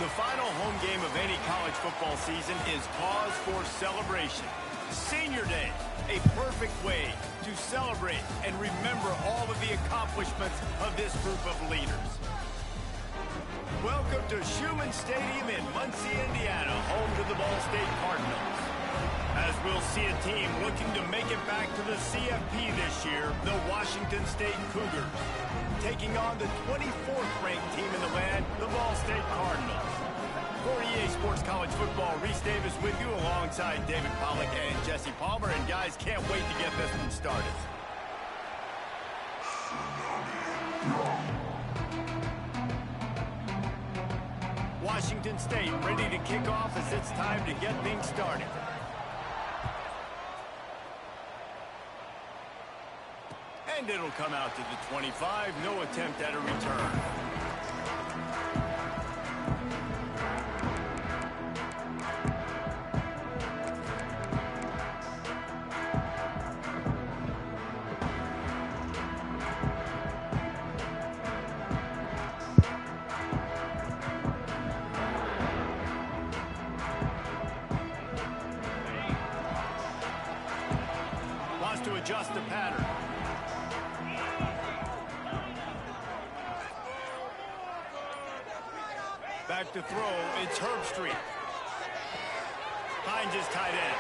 The final home game of any college football season is cause for celebration. Senior Day, a perfect way to celebrate and remember all of the accomplishments of this group of leaders. Welcome to Schumann Stadium in Muncie, Indiana, home to the Ball State Cardinals. As we'll see a team looking to make it back to the CFP this year, the Washington State Cougars, taking on the 24th ranked team in the land, the Ball State Cardinals. For EA Sports College Football, Reese Davis with you alongside David Pollack and Jesse Palmer. And guys, can't wait to get this one started. Washington State ready to kick off as it's time to get things started. And it'll come out to the 25. No attempt at a return. Wants to adjust the pattern. Back to throw, it's Herbstreit. Finds his tight end.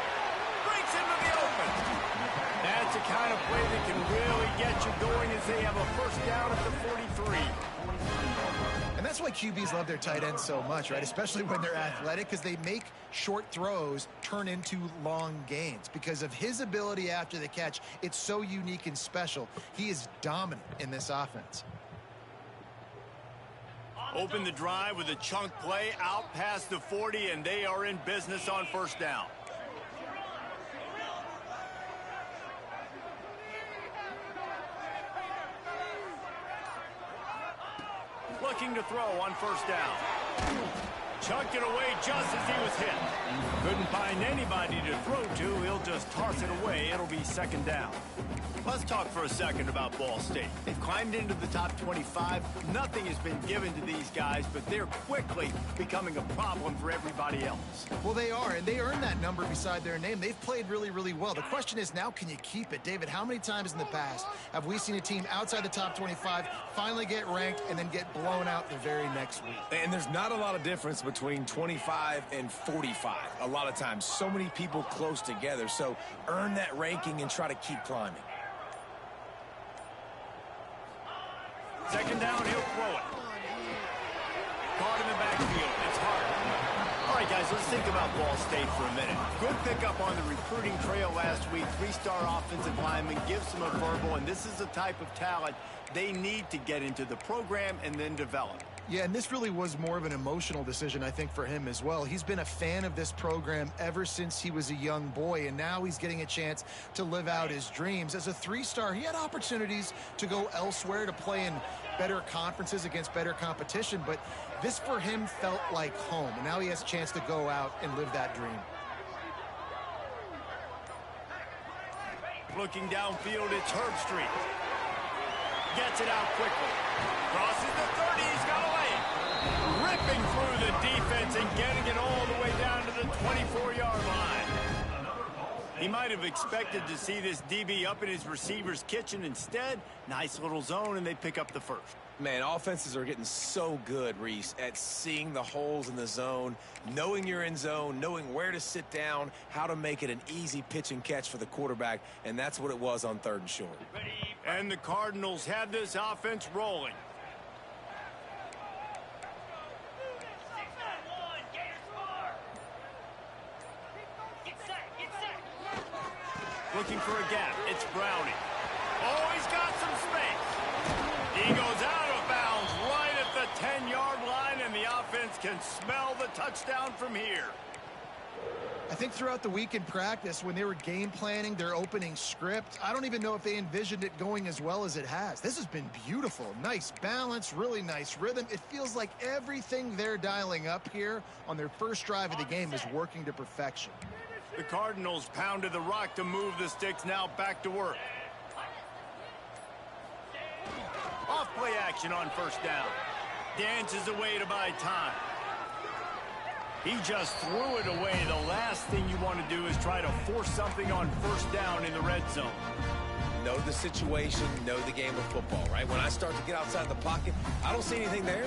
Breaks into the open. That's the kind of play that can really get you going as they have a first down at the 43. And that's why QBs love their tight ends so much, right? Especially when they're athletic, because they make short throws turn into long gains. Because of his ability after the catch, it's so unique and special. He is dominant in this offense. Open the drive with a chunk play out past the 40, and they are in business on first down. Looking to throw on first down. Chucked it away just as he was hit. Couldn't find anybody to throw to. He'll just toss it away. It'll be second down. Let's talk for a second about Ball State. They've climbed into the top 25. Nothing has been given to these guys, but they're quickly becoming a problem for everybody else. Well, they are, and they earned that number beside their name. They've played really, really well. The question is now, can you keep it? David, how many times in the past have we seen a team outside the top 25 finally get ranked and then get blown out the very next week? And there's not a lot of difference between 25 and 45. A lot of times, so many people close together. So earn that ranking and try to keep climbing. Second down, he'll throw it. Caught in the backfield. It's hard. All right, guys, let's think about Ball State for a minute. Good pickup on the recruiting trail last week. Three-star offensive lineman gives them a verbal, and this is the type of talent they need to get into the program and then develop. Yeah, and this really was more of an emotional decision, I think, for him as well. He's been a fan of this program ever since he was a young boy, and now he's getting a chance to live out his dreams. As a three-star, he had opportunities to go elsewhere, to play in better conferences against better competition, but this for him felt like home, and now he has a chance to go out and live that dream. Looking downfield, it's Herbstreit. Gets it out quickly. Crosses the 30, he's got a lane. Ripping through the defense and getting it all the way down to the 24-yard line. He might have expected to see this DB up in his receiver's kitchen. Instead, nice little zone, and they pick up the first. Man, offenses are getting so good, Reese, at seeing the holes in the zone, knowing you're in zone, knowing where to sit down, how to make it an easy pitch and catch for the quarterback, and that's what it was on 3rd and short. And the Cardinals have this offense rolling. Looking for a gap. It's Browning. Oh, he's got some space. He goes out of bounds right at the 10-yard line, and the offense can smell the touchdown from here. I think throughout the week in practice, when they were game planning their opening script, I don't even know if they envisioned it going as well as it has. This has been beautiful. Nice balance, really nice rhythm. It feels like everything they're dialing up here on their first drive of the game is working to perfection. The Cardinals pounded the rock to move the sticks, now back to work. Off play action on first down. Dances away to buy time. He just threw it away. The last thing you want to do is try to force something on first down in the red zone. Know the situation, know the game of football, right? When I start to get outside the pocket, I don't see anything there.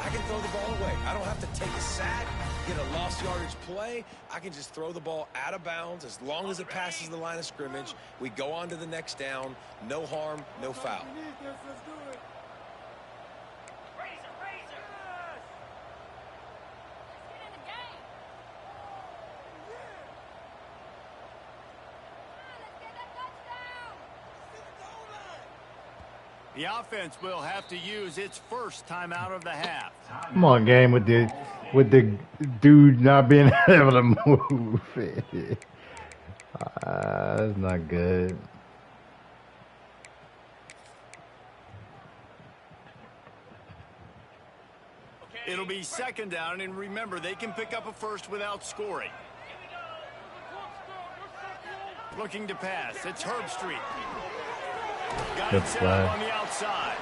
I can throw the ball away. I don't have to take a sack, get a lost yardage play. I can just throw the ball out of bounds as long as it passes the line of scrimmage. We go on to the next down. No harm, no foul. The offense will have to use its first timeout of the half. Come on, game with the dude not being able to move. That's not good. It'll be second down, and remember, they can pick up a first without scoring. Looking to pass. It's Herbstreit. Got it set up on the outside.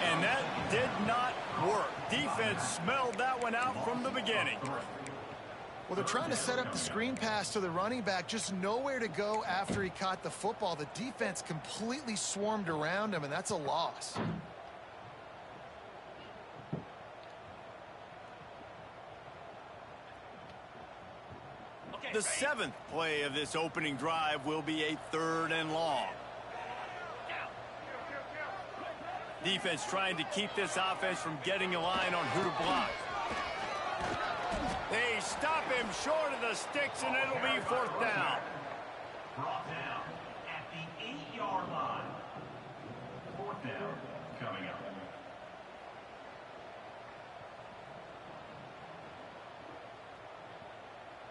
And that did not work. Defense smelled that one out from the beginning. Well, they're trying to set up the screen pass to the running back. Just nowhere to go after he caught the football. The defense completely swarmed around him, and that's a loss. The seventh play of this opening drive will be a 3rd and long. Defense trying to keep this offense from getting a line on who to block. They stop him short of the sticks, and it'll be 4th down. Brought down at the 8-yard line. 4th down coming up.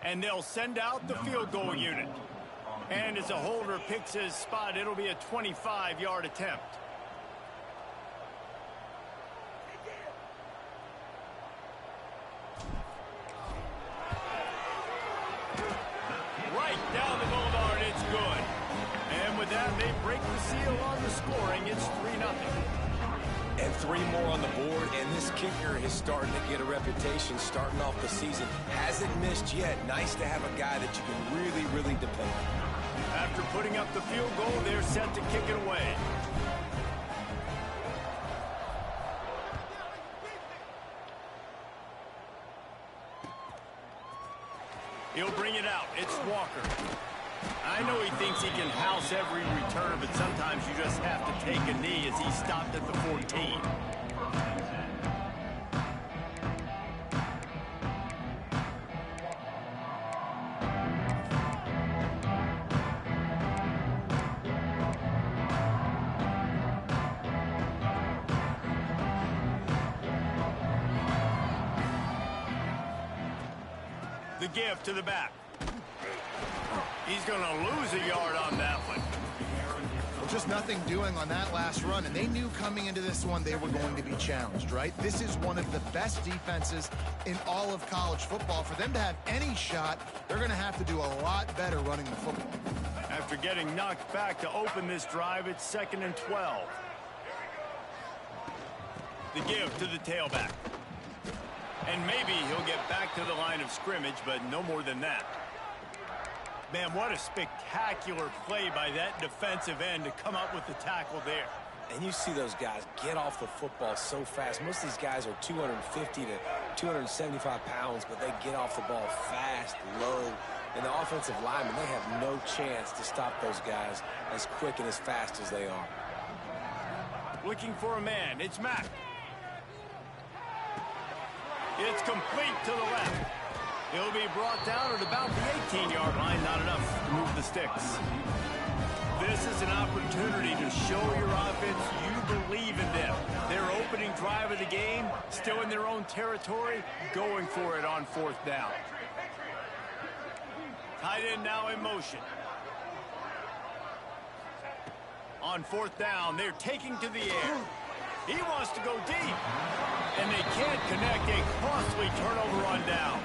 And they'll send out the field goal unit. And as a holder picks his spot, it'll be a 25-yard attempt. Right down the boulevard, it's good. And with that, they break the seal on the scoring. It's 3-0. And 3 more on the board, and this kicker is starting to get a reputation starting off the season. Hasn't missed yet. Nice to have a guy that you can really, really depend on. After putting up the field goal, they're set to kick it away. He'll bring it out. It's Walker. I know he thinks he can house every return, but sometimes you just have to take a knee as he stopped at the 14. The give to the back. He's going to lose a yard on that one. Well, just nothing doing on that last run, and they knew coming into this one they were going to be challenged, right? This is one of the best defenses in all of college football. For them to have any shot, they're going to have to do a lot better running the football. After getting knocked back to open this drive, it's 2nd and 12. The give to the tailback. And maybe he'll get back to the line of scrimmage, but no more than that. Man, what a spectacular play by that defensive end to come up with the tackle there. And you see those guys get off the football so fast. Most of these guys are 250 to 275 pounds, but they get off the ball fast, low. And the offensive linemen, they have no chance to stop those guys as quick and as fast as they are. Looking for a man. It's Mack. It's complete to the left. He'll be brought down at about the 18-yard line. Not enough to move the sticks. This is an opportunity to show your offense you believe in them. Their opening drive of the game, still in their own territory, going for it on 4th down. Tight end now in motion. On 4th down, they're taking to the air. He wants to go deep. And they can't connect. A costly turnover on down.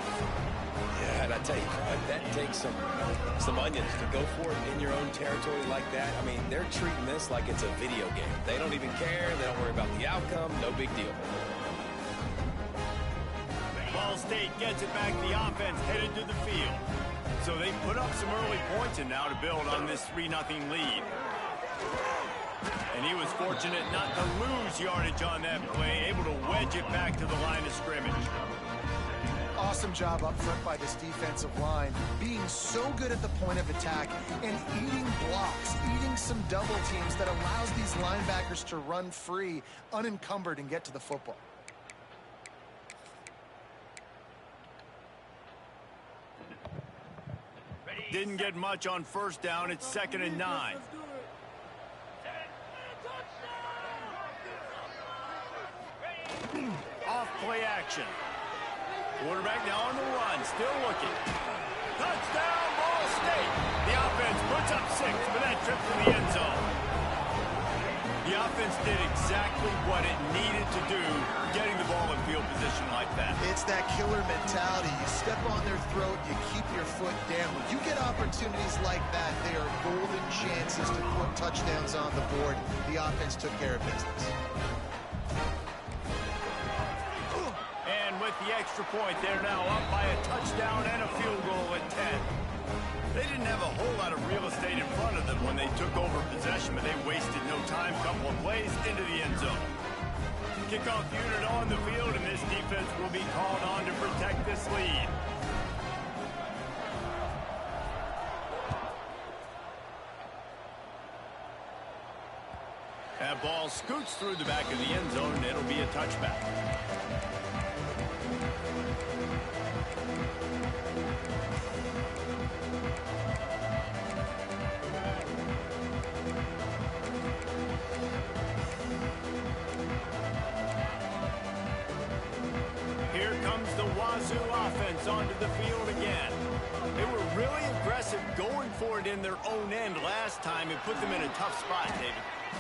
Yeah, and I tell you, that takes some onions to go for it in your own territory like that. I mean, they're treating this like it's a video game. They don't even care. They don't worry about the outcome. No big deal. Ball State gets it back. The offense headed to the field. So they put up some early points and now to build on this 3-0 lead. And he was fortunate not to lose yardage on that play, able to wedge it back to the line of scrimmage. Awesome job up front by this defensive line, being so good at the point of attack and eating blocks, eating some double teams that allows these linebackers to run free, unencumbered, and get to the football. Didn't get much on first down. It's 2nd and 9. Off play action. Quarterback now on the run, still looking. Touchdown, Ball State. The offense puts up 6 for that trip to the end zone. The offense did exactly what it needed to do, getting the ball in field position like that. It's that killer mentality. You step on their throat, you keep your foot down. When you get opportunities like that, they are golden chances to put touchdowns on the board. The offense took care of business. With the extra point, they're now up by a touchdown and a field goal at 10. They didn't have a whole lot of real estate in front of them when they took over possession, but they wasted no time. Couple of plays into the end zone. Kickoff unit on the field, and this defense will be called on to protect this lead. That ball scoots through the back of the end zone, and it'll be a touchback. Here comes the Wazoo offense onto the field again. They were really aggressive going for it in their own end last time and put them in a tough spot, David.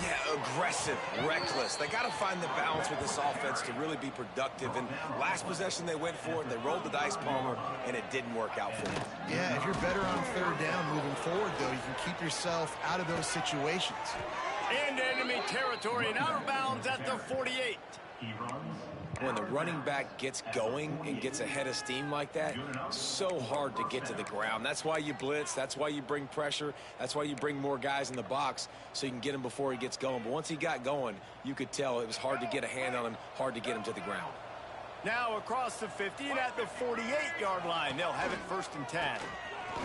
Yeah, aggressive, reckless. They got to find the balance with this offense to really be productive. And last possession they went for it, they rolled the dice, Palmer, and it didn't work out for them. Yeah, if you're better on third down moving forward, though, you can keep yourself out of those situations. And enemy territory and out of bounds at the 48. When the running back gets going and gets ahead of steam like that, so hard to get to the ground. That's why you blitz. That's why you bring pressure. That's why you bring more guys in the box so you can get him before he gets going. But once he got going, you could tell it was hard to get a hand on him, hard to get him to the ground. Now across the 50 and at the 48-yard line, they'll have it 1st and 10.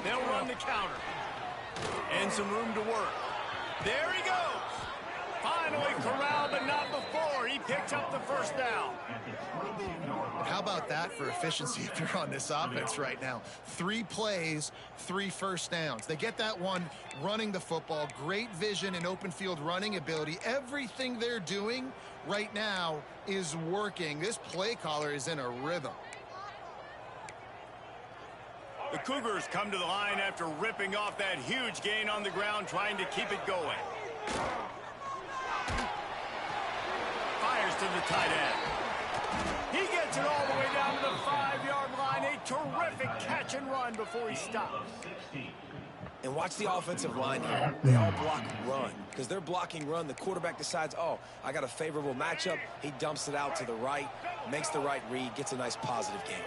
They'll run the counter. And some room to work. There he goes. Finally corralled, but not before. He picks up the 1st down. How about that for efficiency if you're on this offense right now? 3 plays, 3 first downs. They get that one running the football. Great vision and open field running ability. Everything they're doing right now is working. This play caller is in a rhythm. The Cougars come to the line after ripping off that huge gain on the ground, trying to keep it going. Fires to the tight end. He gets it all the way down to the 5-yard line. A terrific catch and run before he stops. And watch the offensive line here. They all block run. Because they're blocking run, the quarterback decides, oh, I got a favorable matchup. He dumps it out to the right, makes the right read, gets a nice positive gain.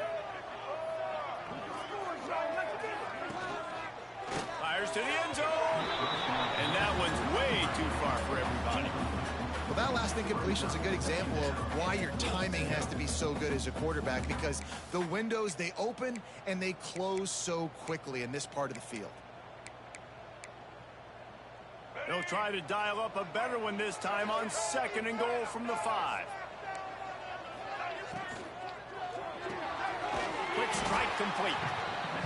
Fires to the end zone. And that one's way too far for everybody. Well, that last incompletion is a good example of why your timing has to be so good as a quarterback, because the windows, they open and they close so quickly in this part of the field. They'll try to dial up a better one this time on 2nd and goal from the 5. Quick strike complete.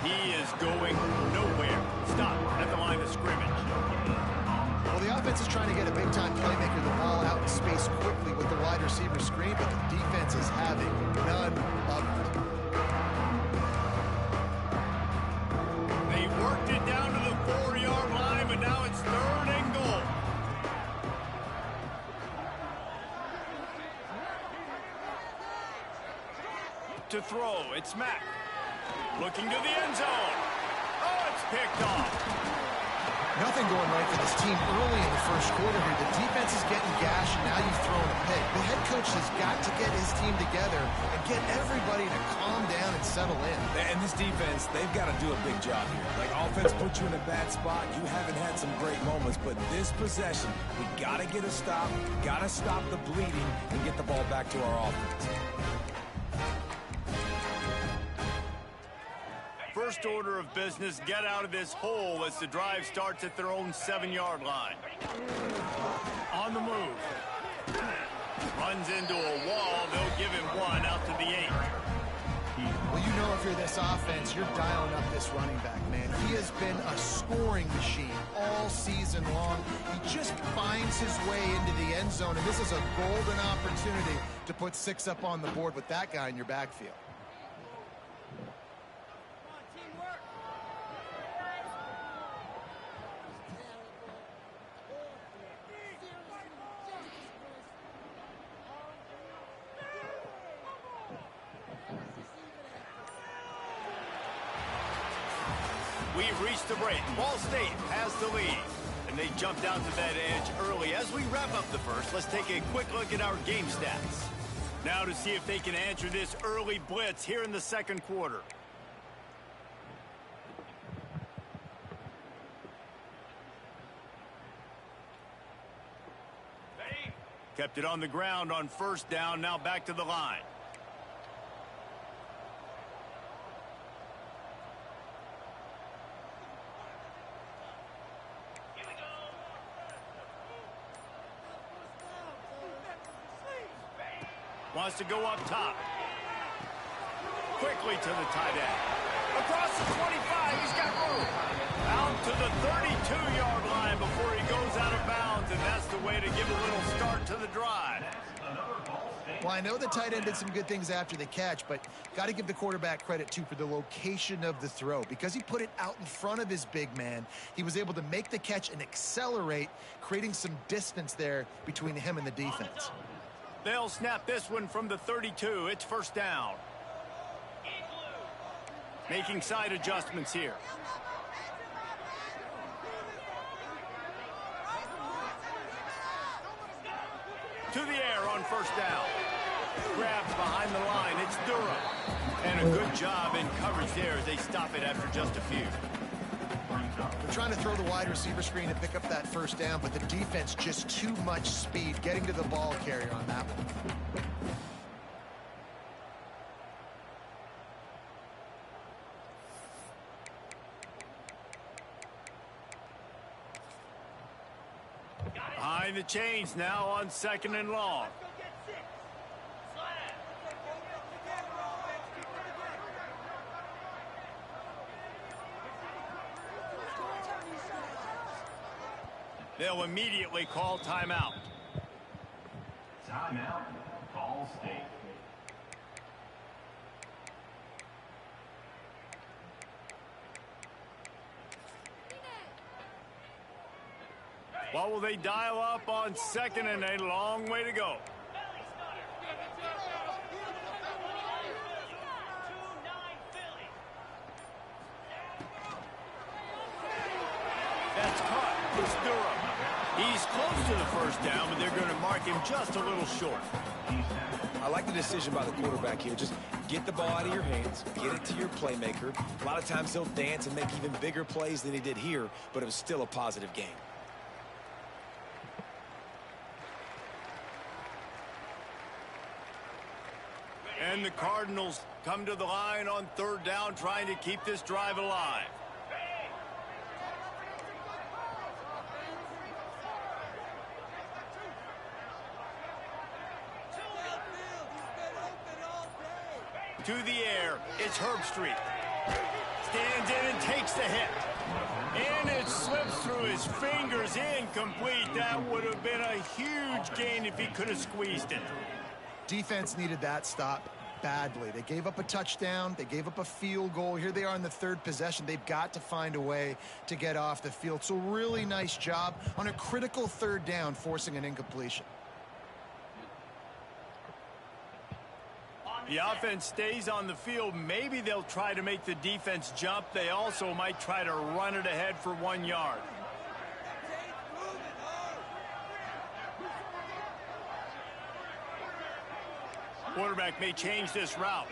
He is going nowhere. Stop at the line of scrimmage. Well, the offense is trying to get a big-time playmaker the ball out in space quickly with the wide receiver screen, but the defense is having none of it. They worked it down to the 4-yard line, but now it's 3rd and goal. To throw, it's Mack. Looking to the end zone. Oh, it's picked off. Nothing going right for this team early in the first quarter here. The defense is getting gashed, and now you've thrown a pick. The head coach coach has got to get his team together and get everybody to calm down and settle in. And this defense, they've got to do a big job here. Like, offense put you in a bad spot. You haven't had some great moments, but this possession, we got to get a stop, got to stop the bleeding, and get the ball back to our offense. First order of business, get out of this hole as the drive starts at their own 7-yard line. On the move. Runs into a wall. They'll give him one out to the 8. Well, you know, if you're this offense, you're dialing up this running back, man. He has been a scoring machine all season long. He just finds his way into the end zone, and this is a golden opportunity to put 6 up on the board with that guy in your backfield. We've reached the break. Ball State has the lead, and they jumped out to that edge early. As we wrap up the first, let's take a quick look at our game stats. Now to see if they can answer this early blitz here in the second quarter. Kept it on the ground on first down, now back to the line. Wants to go up top. Quickly to the tight end. Across the 25, he's got room. Out to the 32-yard line before he goes out of bounds, and that's the way to give a little start to the drive. Well, I know the tight end did some good things after the catch, but got to give the quarterback credit, too, for the location of the throw. Because he put it out in front of his big man, he was able to make the catch and accelerate, creating some distance there between him and the defense. They'll snap this one from the 32. It's first down. Making side adjustments here. To the air on first down. Grabs behind the line. It's Durham. And a good job in coverage there as they stop it after just a few. They're trying to throw the wide receiver screen and pick up that first down, but the defense just too much speed getting to the ball carrier on that one. Behind the chains now on second and long. They'll immediately call timeout. Timeout, Ball State. What will they dial up on second and a long way to go? That's caught. It's Durham. He's close to the first down, but they're going to mark him just a little short. I like the decision by the quarterback here. Just get the ball out of your hands, get it to your playmaker. A lot of times he'll dance and make even bigger plays than he did here, but it was still a positive game. And the Cardinals come to the line on third down, trying to keep this drive alive. To the air, it's Herbstreit. Stands in and takes the hit. And it slips through his fingers, incomplete. That would have been a huge gain if he could have squeezed it. Defense needed that stop badly. They gave up a touchdown. They gave up a field goal. Here they are in the third possession. They've got to find a way to get off the field. So really nice job on a critical third down, forcing an incompletion. The offense stays on the field. Maybe they'll try to make the defense jump. They also might try to run it ahead for 1 yard. Quarterback may change this route.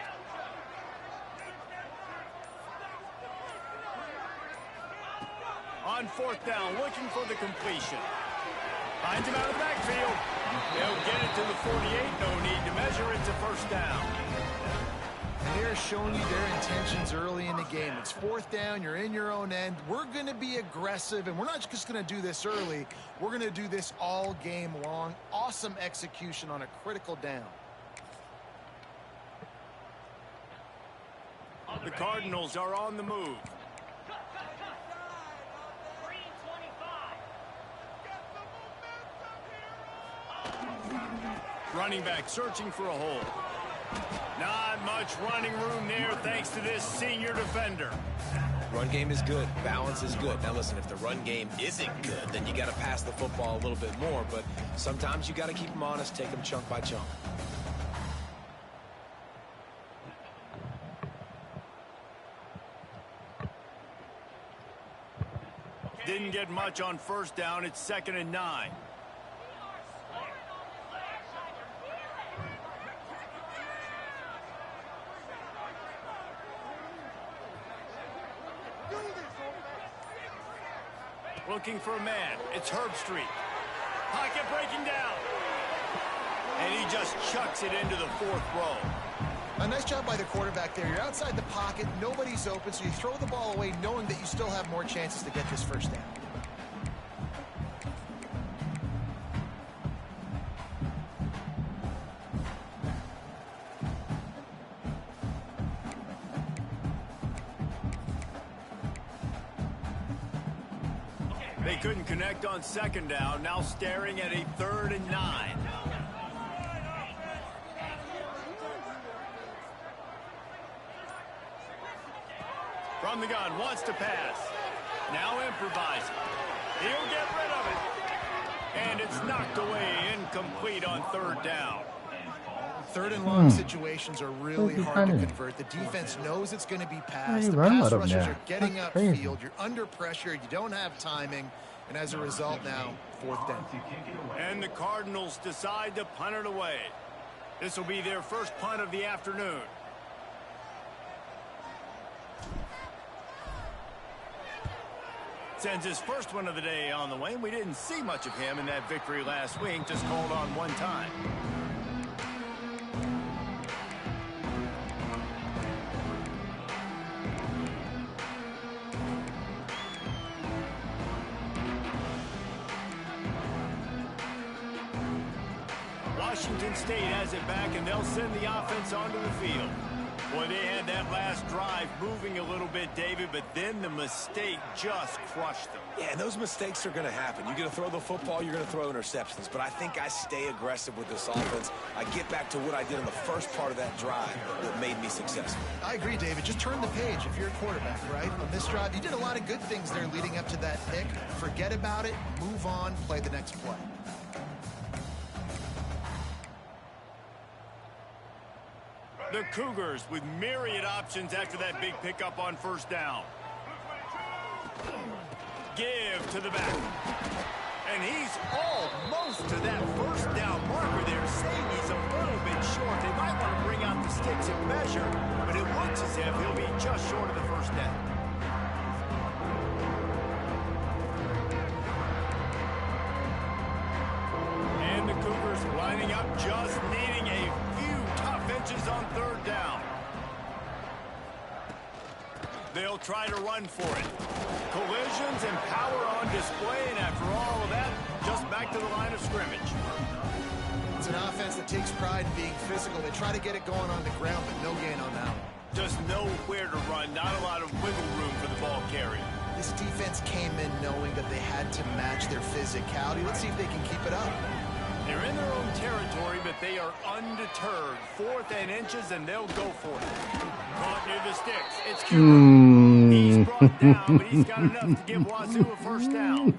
On 4th down, looking for the completion. Finds him out of the backfield. They'll get it to the 48. No need to measure it to 1st down. And they're showing you their intentions early in the game. It's 4th down. You're in your own end. We're going to be aggressive, and we're not just going to do this early. We're going to do this all game long. Awesome execution on a critical down. The Cardinals are on the move. Running back searching for a hole. Not much running room there thanks to this senior defender. Run game is good. Balance is good. Now listen, if the run game isn't good, then you got to pass the football a little bit more. But sometimes you got to keep them honest, take them chunk by chunk. Didn't get much on 1st down. It's 2nd and 9. Looking for a man. It's Herbstreit. Pocket breaking down. And he just chucks it into the 4th row. A nice job by the quarterback there. You're outside the pocket. Nobody's open, so you throw the ball away knowing that you still have more chances to get this 1st down. They couldn't connect on 2nd down. Now staring at a 3rd and 9. From the gun, wants to pass. Now improvising. He'll get rid of it. And it's knocked away, incomplete on 3rd down. 3rd and long situations are really hard to convert. The defense knows it's going to be passed. The run pass out of rushers there. are getting That's upfield. You're under pressure. You don't have timing. And as a result now, 4th down. And the Cardinals decide to punt it away. This will be their 1st punt of the afternoon. Sends his 1st one of the day on the way. We didn't see much of him in that victory last week. Just called on 1 time. Washington State has it back, and they'll send the offense onto the field. Boy, they had that last drive moving a little bit, David, but then the mistake just crushed them. Yeah, and those mistakes are going to happen. You're going to throw the football, you're going to throw interceptions. But I think I stay aggressive with this offense. I get back to what I did in the first part of that drive that made me successful. I agree, David. Just turn the page if you're a quarterback, right? On this drive, you did a lot of good things there leading up to that pick. Forget about it, move on, play the next play. The Cougars with myriad options after that big pickup on 1st down. Give to the back. And he's almost to that 1st down marker there, saying he's a little bit short. They might want to bring out the sticks and measure, but it looks as if he'll be just short of the 1st down. And the Cougars lining up, just needing a few tough inches on 3rd down. They'll try to run for it. Collisions and power on display, and after all of that, just back to the line of scrimmage. It's an offense that takes pride in being physical. They try to get it going on the ground, but no gain on that one. Just nowhere to run, not a lot of wiggle room for the ball carrier. This defense came in knowing that they had to match their physicality. Let's see if they can keep it up. They're in their own territory, but they are undeterred. 4th and inches, and they'll go for it. Caught near the sticks. It's Cuba. He's brought down, but he's got enough to give Wazoo a 1st down.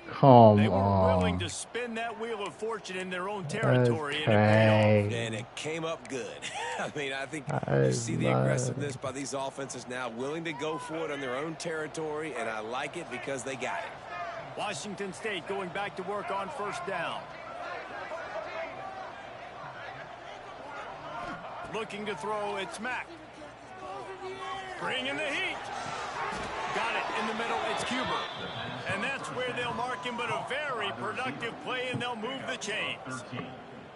Come They were on. willing to spin that wheel of fortune in their own territory, and it paid off. And it came up good. I mean, I think you see the aggressiveness by these offenses now, willing to go for it on their own territory, and I like it because they got it. Washington State going back to work on 1st down. Looking to throw, it's Mack. Bringing the heat. Got it in the middle, it's Cuber. And that's where they'll mark him, but a very productive play, and they'll move the chains.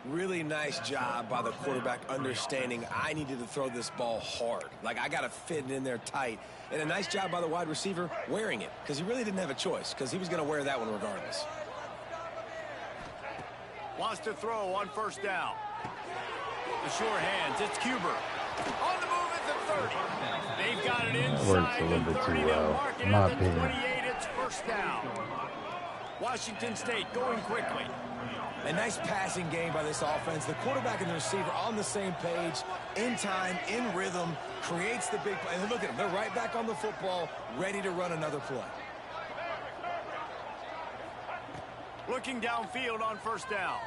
Really nice job by the quarterback understanding I needed to throw this ball hard. Like, I got to fit it in there tight. And a nice job by the wide receiver wearing it, because he really didn't have a choice, because he was going to wear that one regardless. Wants to throw on first down. The sure hands, it's Cuber. On the move at the 30. They've got it inside the 30. They'll mark it at the 28. It's first down. Washington State going quickly. A nice passing game by this offense. The quarterback and the receiver on the same page, in time, in rhythm, creates the big play. And look at them. They're right back on the football, ready to run another play. Looking downfield on first down.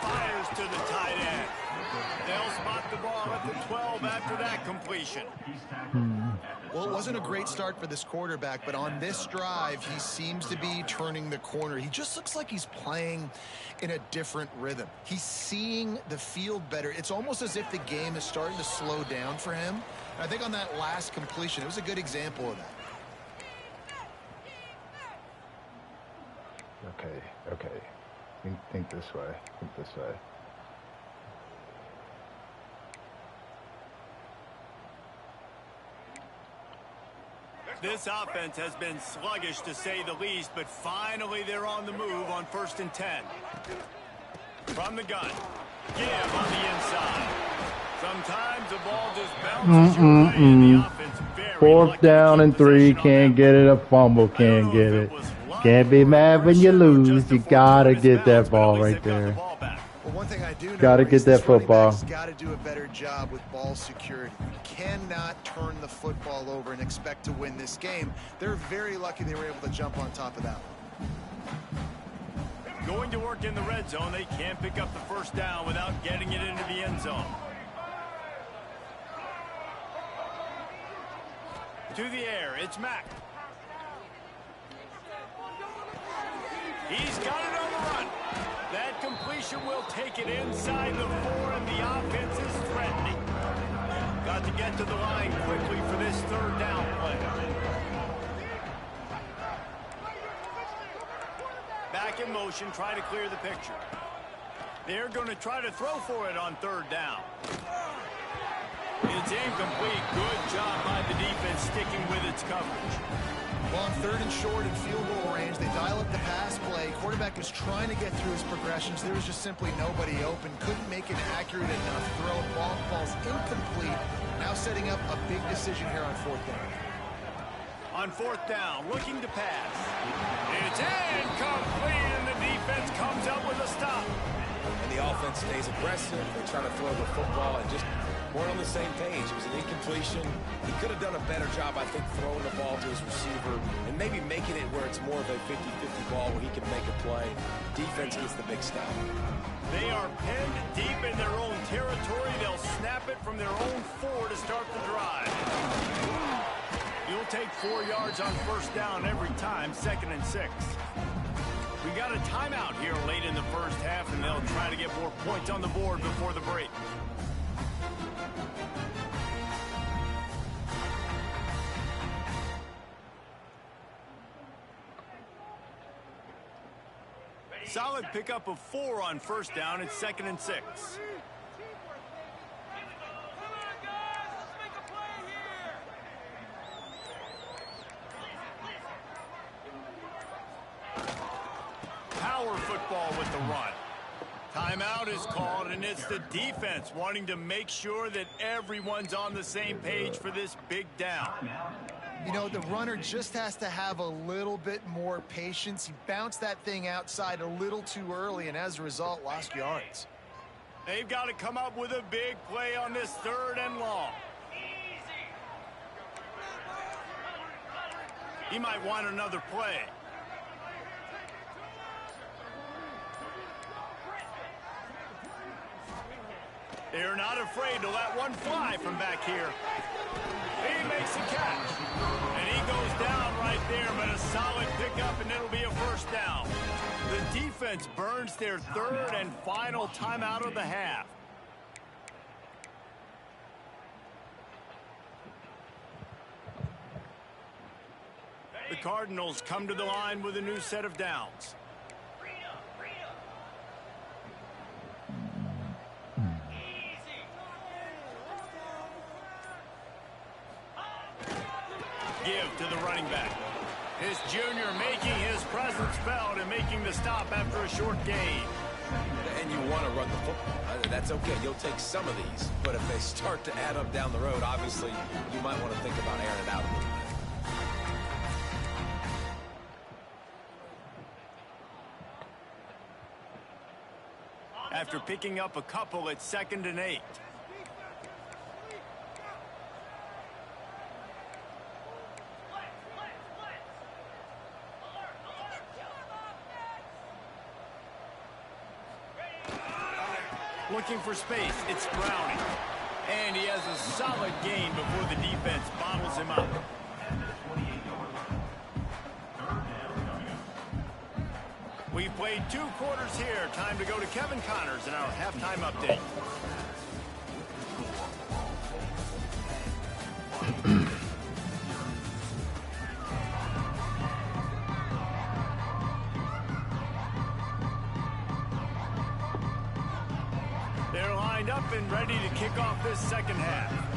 Fires to the tight end. They'll spot the ball at the 12 after that completion. Well, it wasn't a great start for this quarterback, but on this drive, he seems to be turning the corner. He just looks like he's playing in a different rhythm. He's seeing the field better. It's almost as if the game is starting to slow down for him. And I think on that last completion, it was a good example of that. Okay. Think this way. Think this way. This offense has been sluggish to say the least, but finally they're on the move on 1st and 10. From the gun. Give on the inside. Sometimes the ball just bounces your way, and the offense very 4th down and 3, can't get it. A fumble, can't get it. Can't be mad when you lose. You gotta get that ball right there. Well, one thing I do know, Gotta get that football. Got to do a better job with ball security. You cannot turn the football over and expect to win this game. They're very lucky they were able to jump on top of that one. Going to work in the red zone, they can't pick up the first down without getting it into the end zone. To the air, it's Mack. He's got it on the run. That completion will take it inside the 4, and the offense is threatening. Got to get to the line quickly for this 3rd down play. Back in motion, try to clear the picture. They're going to try to throw for it on 3rd down. It's incomplete. Good job by the defense sticking with its coverage. Well, on 3rd and short and field goal range, they dial up the pass play. Quarterback is trying to get through his progressions. There was just simply nobody open. Couldn't make an accurate enough throw. Ball's incomplete. Now setting up a big decision here on 4th down. On 4th down, looking to pass. It's incomplete, and the defense comes up with a stop. And the offense stays aggressive. They try to throw the football and just weren't on the same page. It was an incompletion. He could have done a better job, I think, throwing the ball to his receiver and maybe making it where it's more of a 50-50 ball where he can make a play. Defense gets the big stop. They are pinned deep in their own territory. They'll snap it from their own 4 to start the drive. You'll take 4 yards on 1st down every time, 2nd and 6. We got a timeout here late in the 1st half, and they'll try to get more points on the board before the break. Solid pickup of 4 on 1st down. It's 2nd and 6. Power football with the run. Timeout is called, and it's the defense wanting to make sure that everyone's on the same page for this big down. You know, the runner just has to have a little bit more patience. He bounced that thing outside a little too early, and as a result, lost yards. They've got to come up with a big play on this 3rd and long. He might want another play. They're not afraid to let one fly from back here. He makes a catch. And he goes down right there, but a solid pickup, and it'll be a 1st down. The defense burns their 3rd and final timeout of the half. The Cardinals come to the line with a new set of downs. Give to the running back. This junior making his presence felt and making the stop after a short gain. And you want to run the football. That's okay. You'll take some of these. But if they start to add up down the road, obviously, you might want to think about airing it out a little bit. After picking up a couple, it's 2nd and 8. Looking for space, it's Browning. And he has a solid gain before the defense bottles him up. We've played 2 quarters here. Time to go to Kevin Connors in our halftime update. They're lined up and ready to kick off this second half.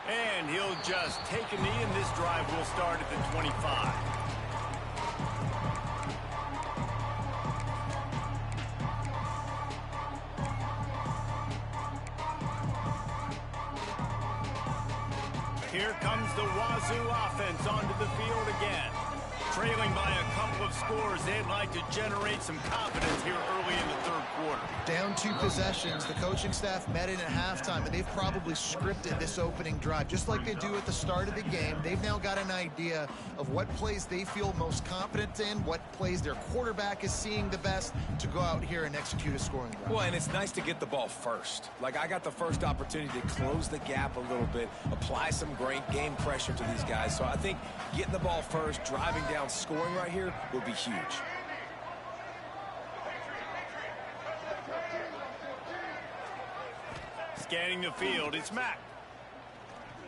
And he'll just take a knee, and this drive will start at the 25. Here comes the Wazoo offense onto the field again. Trailing by a couple of scores, they'd like to generate some confidence here early in the 3rd quarter. Down 2 possessions, the coaching staff met in at halftime, and they've probably scripted this opening drive. Just like they do at the start of the game, they've now got an idea of what plays they feel most confident in, what plays their quarterback is seeing the best to go out here and execute a scoring drive. Well, and it's nice to get the ball first. Like, I got the first opportunity to close the gap a little bit, apply some great game pressure to these guys. So I think getting the ball first, driving down, scoring right here will be huge. Scanning the field, it's Mack.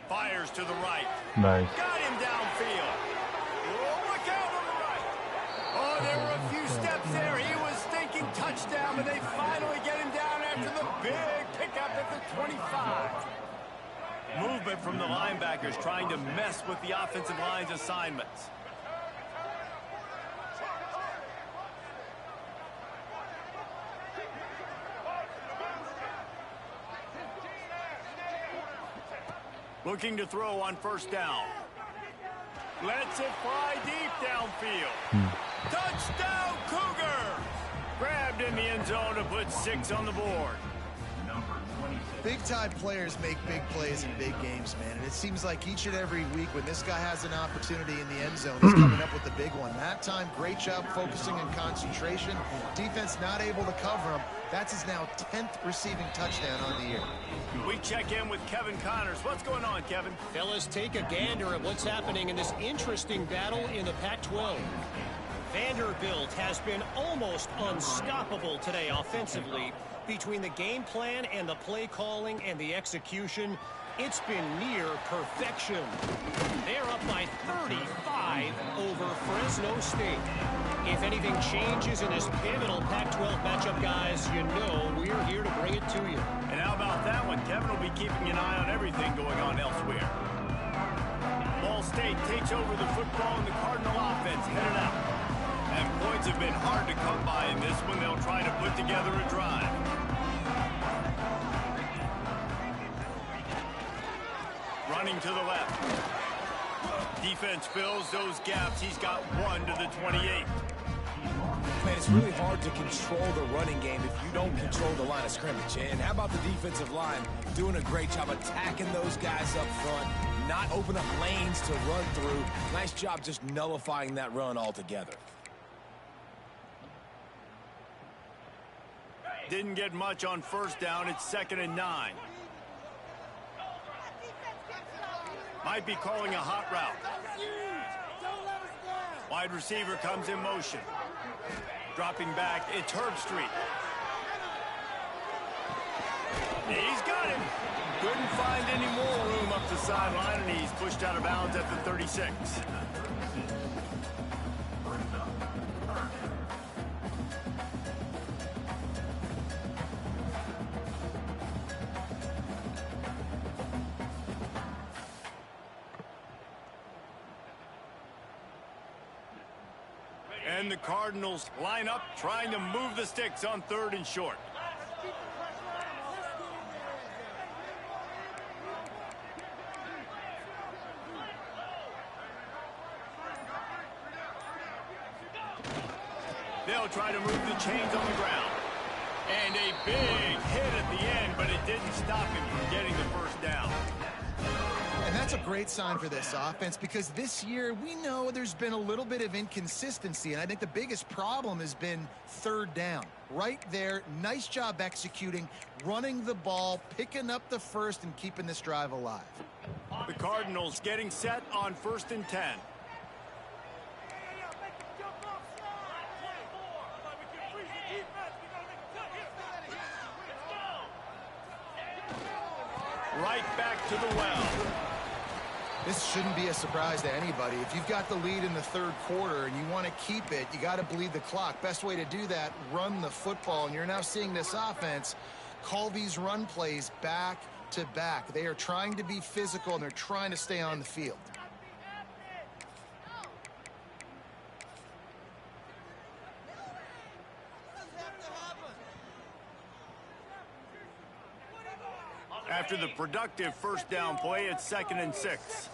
Fires to the right. Nice. Got him downfield. Oh, look out on the right. Oh, there were a few steps there. He was thinking touchdown, but they finally get him down after the big pickup at the 25. Movement from the linebackers trying to mess with the offensive line's assignments. Looking to throw on 1st down. Lets it fly deep downfield. Touchdown, Cougars! Grabbed in the end zone to put 6 on the board. Big-time players make big plays in big games, man. And it seems like each and every week when this guy has an opportunity in the end zone, he's coming up with the big one. That time, great job focusing and concentration. Defense not able to cover him. That's his now 10th receiving touchdown on the year. We check in with Kevin Connors. What's going on, Kevin? Fellas, take a gander at what's happening in this interesting battle in the Pac-12. Vanderbilt has been almost unstoppable today offensively. Between the game plan and the play calling and the execution, it's been near perfection. They're up by 35 over Fresno State. If anything changes in this pivotal Pac-12 matchup, guys, you know we're here to bring it to you. And how about that one? Kevin will be keeping an eye on everything going on elsewhere. Ball State takes over the football, and the Cardinal offense headed out. And points have been hard to come by in this one. They'll try to put together a drive. Running to the left. Defense fills those gaps. He's got 1 to the 28. Man, it's really hard to control the running game if you don't control the line of scrimmage. And how about the defensive line doing a great job attacking those guys up front, not open up lanes to run through. Nice job just nullifying that run altogether. Didn't get much on 1st down. It's 2nd and 9. Might be calling a hot route. Wide receiver comes in motion. Dropping back, it's Herbstreit. He's got him. Couldn't find any more room up the sideline, and he's pushed out of bounds at the 36. And the Cardinals line up, trying to move the sticks on 3rd and short. They'll try to move the chains on the ground. And a big hit at the end, but it didn't stop him from getting the first down. And that's a great sign for this offense, because this year we know there's been a little bit of inconsistency, and I think the biggest problem has been 3rd down. Right there, nice job executing, running the ball, picking up the first, and keeping this drive alive. The Cardinals getting set on 1st and 10. Right back to the well. This shouldn't be a surprise to anybody. If you've got the lead in the 3rd quarter and you want to keep it, you got to bleed the clock. Best way to do that, run the football. And you're now seeing this offense call these run plays back to back. They are trying to be physical, and they're trying to stay on the field. After the productive 1st down play, it's 2nd and 6.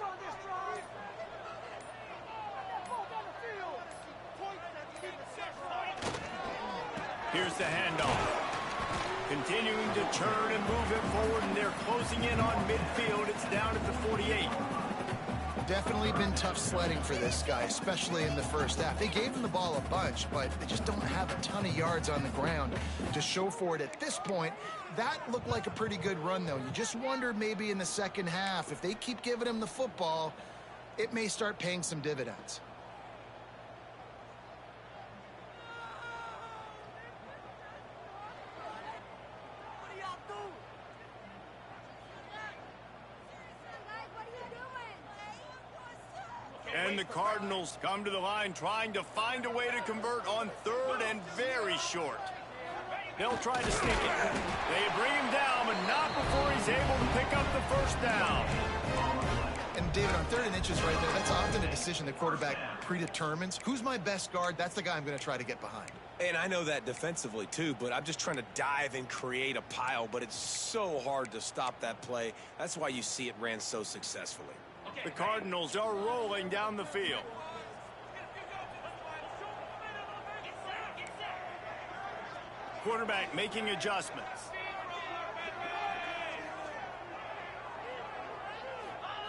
Here's the handoff. Continuing to turn and move it forward, and they're closing in on midfield. It's down at the 48. Definitely been tough sledding for this guy, especially in the first half. They gave him the ball a bunch, but they just don't have a ton of yards on the ground to show for it at this point. That looked like a pretty good run, though. You just wonder maybe in the second half, if they keep giving him the football, it may start paying some dividends. And the Cardinals come to the line trying to find a way to convert on 3rd and very short. They'll try to sneak it. They bring him down, but not before he's able to pick up the first down. And David, on 3rd and inches right there, that's often a decision the quarterback predetermines. Who's my best guard? That's the guy I'm going to try to get behind. And I know that defensively, too, but I'm just trying to dive and create a pile, but it's so hard to stop that play. That's why you see it ran so successfully. The Cardinals are rolling down the field. Quarterback making adjustments.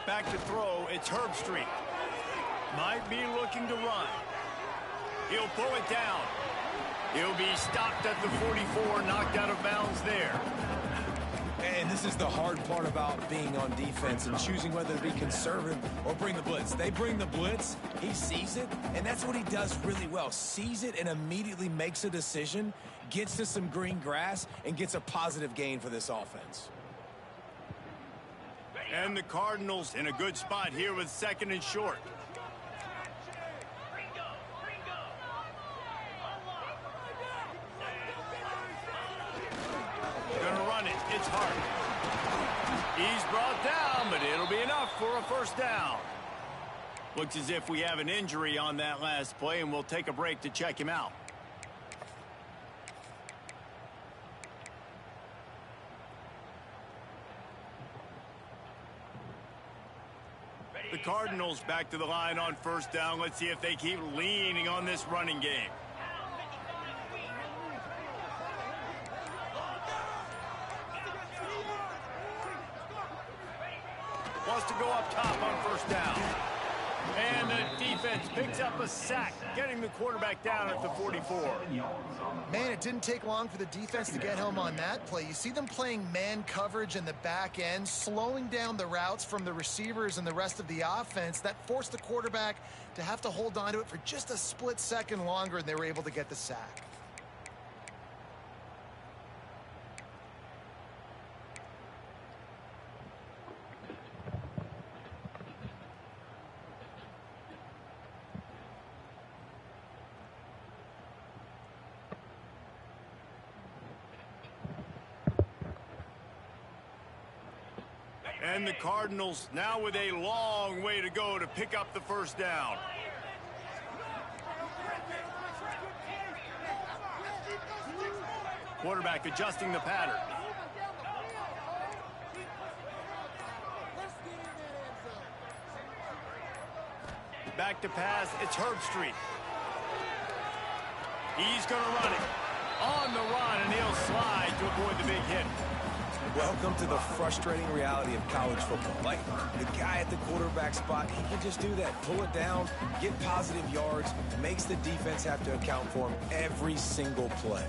Back to throw, it's Herbstreit. Might be looking to run. He'll pull it down. He'll be stopped at the 44, knocked out of bounds there. And this is the hard part about being on defense and choosing whether to be conservative or bring the blitz. They bring the blitz, he sees it, and that's what he does really well. Sees it and immediately makes a decision, gets to some green grass, and gets a positive gain for this offense. And the Cardinals in a good spot here with 2nd and short. Gonna run it. It's Hart. He's brought down, but it'll be enough for a first down. Looks as if we have an injury on that last play, and we'll take a break to check him out. The Cardinals back to the line on 1st down. Let's see if they keep leaning on this running game. Wants to go up top on 1st down. And the defense picks up a sack, getting the quarterback down at the 44. Man, it didn't take long for the defense to get home on that play. You see them playing man coverage in the back end, slowing down the routes from the receivers and the rest of the offense. That forced the quarterback to have to hold on to it for just a split second longer, and they were able to get the sack. And the Cardinals now with a long way to go to pick up the first down. Quarterback adjusting the pattern. Back to pass, it's Herbstreit. He's going to run it. On the run, and he'll slide to avoid the big hit. Welcome to the frustrating reality of college football. Like, the guy at the quarterback spot, he can just do that. Pull it down, get positive yards, makes the defense have to account for him every single play.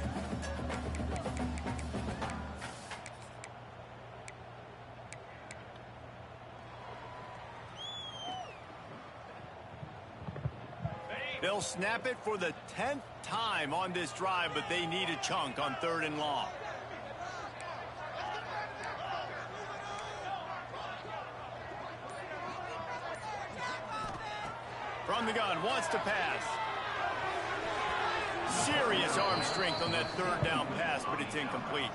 They'll snap it for the 10th time on this drive, but they need a chunk on 3rd and long. From the gun, wants to pass. Serious arm strength on that 3rd down pass, but it's incomplete.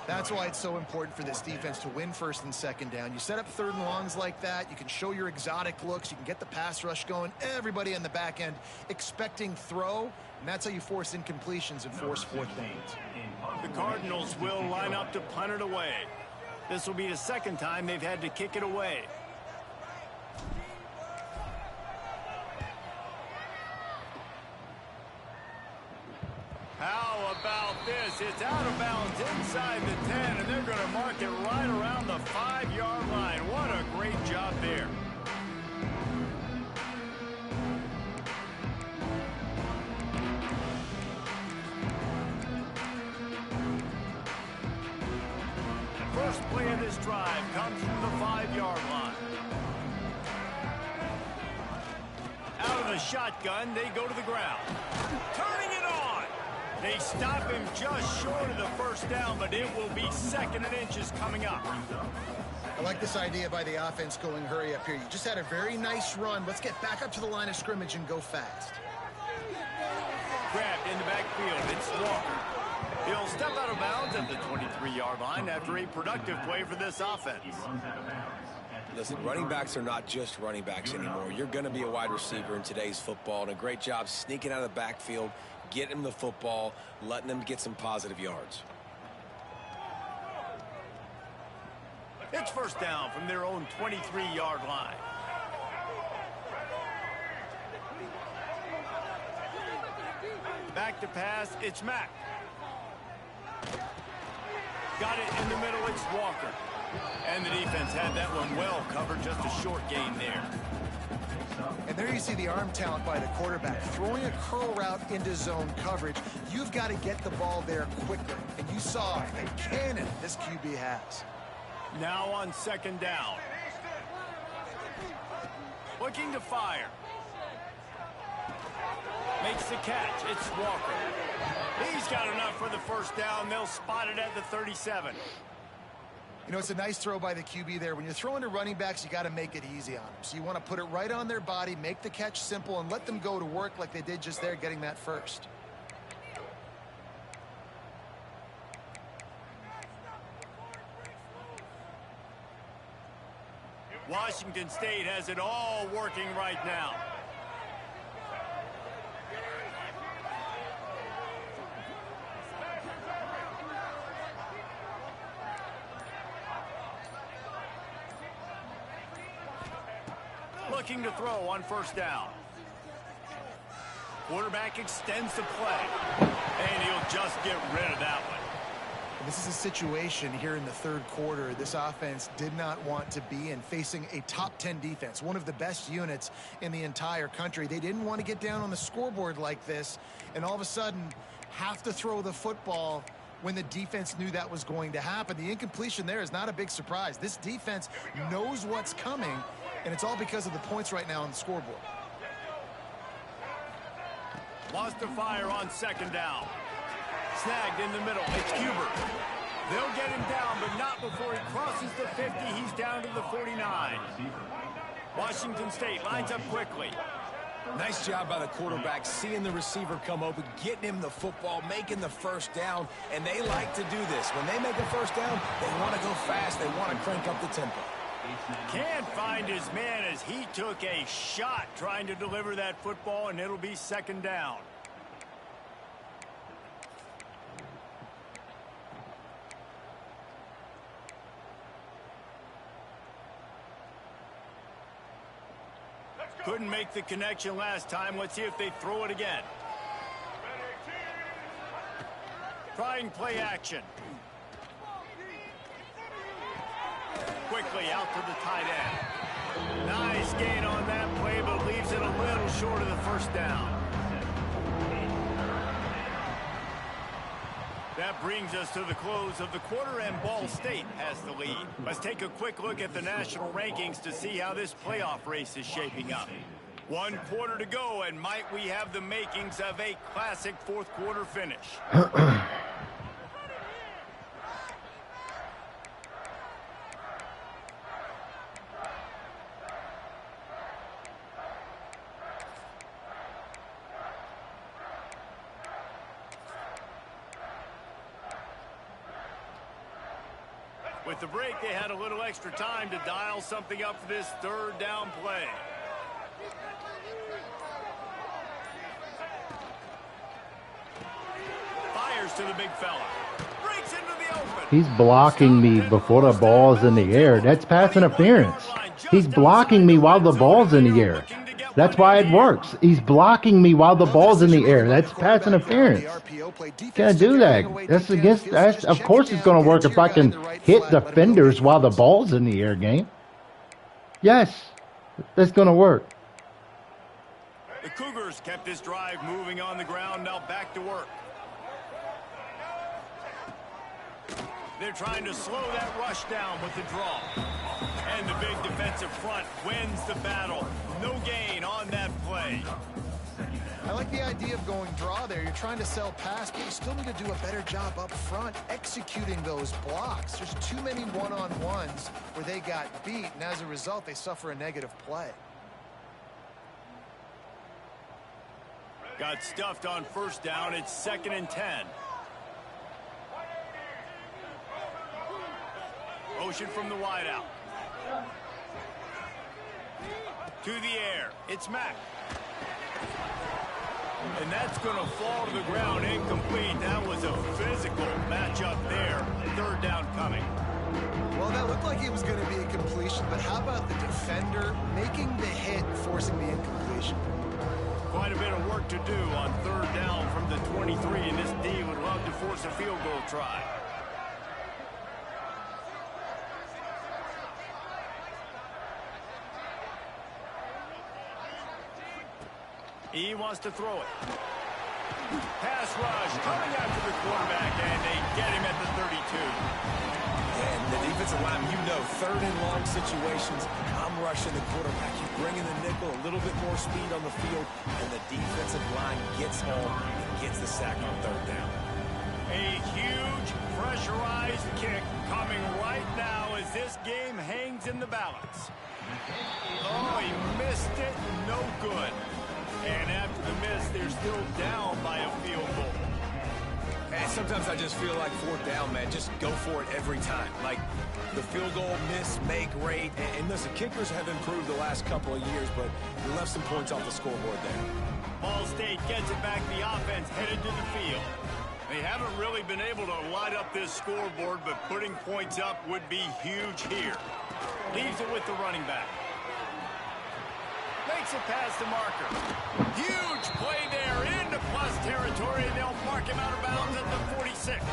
That's why it's so important for this defense to win 1st and 2nd down. You set up 3rd and longs like that. You can show your exotic looks. You can get the pass rush going. Everybody on the back end expecting throw, and that's how you force incompletions and force 4th downs. The Cardinals will line up to punt it away. This will be the 2nd time they've had to kick it away. How about this? It's out of bounds inside the 10, and they're going to mark it right around the 5-yard line. What a great job there. First play of this drive comes from the 5-yard line. Out of the shotgun, they go to the ground. Turning it on. They stop him just short of the 1st down, but it will be 2nd and inches coming up. I like this idea by the offense going hurry up here. You just had a very nice run. Let's get back up to the line of scrimmage and go fast. Grabbed in the backfield. It's Walker. He'll step out of bounds at the 23-yard line after a productive play for this offense. Listen, running backs are not just running backs anymore. You're going to be a wide receiver in today's football, and a great job sneaking out of the backfield, getting him the football, letting them get some positive yards. It's 1st down from their own 23-yard line. Back to pass, it's Mack. Got it in the middle, it's Walker. And the defense had that one well covered, just a short gain there. And there you see the arm talent by the quarterback. Throwing a curl route into zone coverage, you've got to get the ball there quickly. And you saw the cannon this QB has. Now on 2nd down. Looking to fire. Makes the catch. It's Walker. He's got enough for the 1st down. They'll spot it at the 37. You know, it's a nice throw by the QB there. When you're throwing to running backs, you got to make it easy on them. So you want to put it right on their body, make the catch simple, and let them go to work like they did just there, getting that first. Washington State has it all working right now. Looking to throw on 1st down. Quarterback extends the play, and he'll just get rid of that one. This is a situation here in the 3rd quarter this offense did not want to be in, facing a top 10 defense, one of the best units in the entire country. They didn't want to get down on the scoreboard like this and all of a sudden have to throw the football when the defense knew that was going to happen. The incompletion there is not a big surprise. This defense knows what's coming, and it's all because of the points right now on the scoreboard. Lost to fire on 2nd down. Snagged in the middle. It's Huber. They'll get him down, but not before he crosses the 50. He's down to the 49. Washington State lines up quickly. Nice job by the quarterback, seeing the receiver come open, getting him the football, making the first down, and they like to do this. When they make a first down, they want to go fast. They want to crank up the tempo. Can't find his man as he took a shot trying to deliver that football, and it'll be second down. Couldn't make the connection last time. Let's see if they throw it again. Trying play action. Quickly out to the tight end. Nice gain on that play, but leaves it a little short of the first down. That brings us to the close of the quarter, and Ball State has the lead. Let's take a quick look at the national rankings to see how this playoff race is shaping up. 1 quarter to go, and might we have the makings of a classic fourth quarter finish. With the break, they had a little extra time to dial something up for this third down play. Fires to the big fella. Breaks into the open. He's blocking me before the ball's in the air. That's pass interference. He's blocking me while the ball's in the air. That's why it works. He's blocking me while the ball's in the air. That's pass interference. Can't do that. That's against. Of course, it's going to work if I can hit defenders while the ball's in the air. Game. Yes, that's going to work. The Cougars kept this drive moving on the ground. Now back to work. They're trying to slow that rush down with the draw. And the big defensive front wins the battle. No gain on that play. I like the idea of going draw there. You're trying to sell pass, but you still need to do a better job up front executing those blocks. There's too many one-on-ones where they got beat, and as a result, they suffer a negative play. Got stuffed on first down. It's 2nd and 10. Motion from the wideout. To the air. It's Mack. And that's going to fall to the ground incomplete. That was a physical matchup there. Third down coming. Well, that looked like it was going to be a completion, but how about the defender making the hit, forcing the incompletion? Quite a bit of work to do on third down from the 23, and this D would love to force a field goal try. He wants to throw it. Pass rush coming after the quarterback, and they get him at the 32. And the defensive line, you know, third and long situations, I'm rushing the quarterback. You bring in the nickel, a little bit more speed on the field, and the defensive line gets home and gets the sack on third down. A huge pressurized kick coming right now as this game hangs in the balance. Oh, he missed it. No good. And after the miss, they're still down by a field goal. And sometimes I just feel like fourth down, man, just go for it every time. Like the field goal, miss, make, rate. And listen, kickers have improved the last couple of years, but we left some points off the scoreboard there. Ball State gets it back. The offense headed to the field. They haven't really been able to light up this scoreboard, but putting points up would be huge here. Leaves it with the running back. Makes it past the marker. Huge play there into plus territory, and they'll mark him out of bounds at the 46.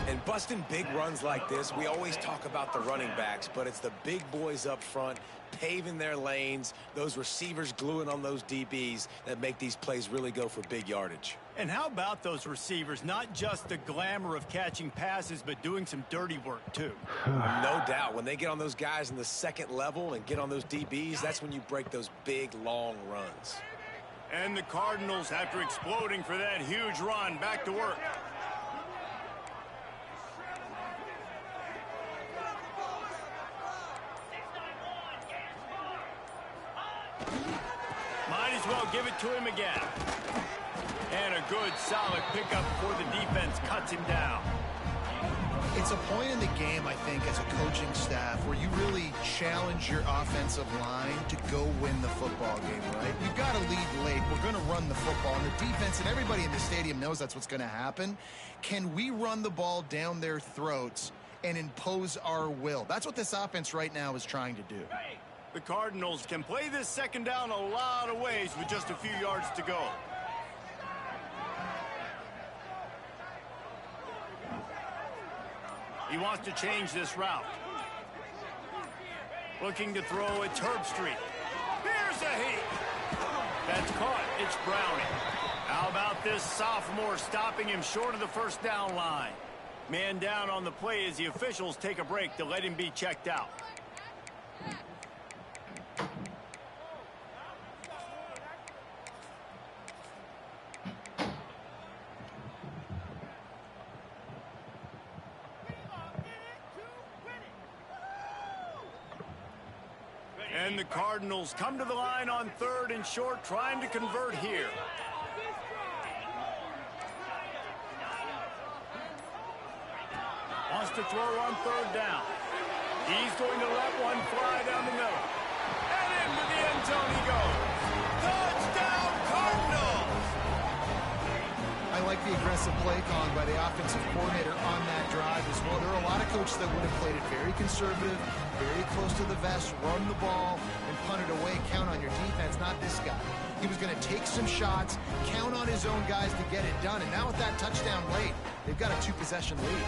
And busting big runs like this, we always talk about the running backs, but it's the big boys up front paving their lanes, those receivers gluing on those DBs that make these plays really go for big yardage. And how about those receivers? Not just the glamour of catching passes, but doing some dirty work, too. No doubt. When they get on those guys in the second level and get on those DBs, that's when you break those big, long runs. And the Cardinals, after exploding for that huge run, back to work. as well give it to him again. And a good, solid pickup before the defense cuts him down. It's a point in the game, I think, as a coaching staff where you really challenge your offensive line to go win the football game, right? We've got to lead late. We're going to run the football. And the defense and everybody in the stadium knows that's what's going to happen. Can we run the ball down their throats and impose our will? That's what this offense right now is trying to do. The Cardinals can play this second down a lot of ways with just a few yards to go. He wants to change this route. Looking to throw at Herbstreit. Here's a heat. That's caught. It's Browning. How about this sophomore stopping him short of the first down line? Man down on the play as the officials take a break to let him be checked out. And the Cardinals come to the line on 3rd and short, trying to convert here. Wants to throw on 3rd down. He's going to let one fly down the middle. And into the end zone he goes. Touchdown, Cardinals! I like the aggressive play calling by the offensive coordinator on that drive as well. There are a lot of coaches that would have played it very conservative, very close to the vest, run the ball, and punt it away. Count on your defense, not this guy. He was going to take some shots, count on his own guys to get it done. And now with that touchdown late, they've got a 2-possession lead.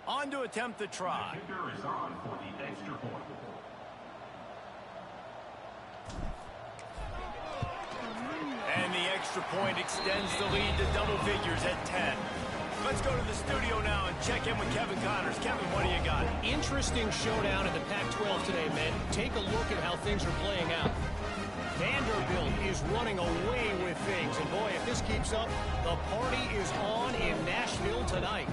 On to attempt the try. The kicker is on for the extra point. And the extra point extends the lead to double figures at 10. Let's go to the studio now and check in with Kevin Connors. Kevin, what do you got? Interesting showdown in the Pac-12 today, men. Take a look at how things are playing out. Vanderbilt is running away with things. And boy, if this keeps up, the party is on in Nashville tonight.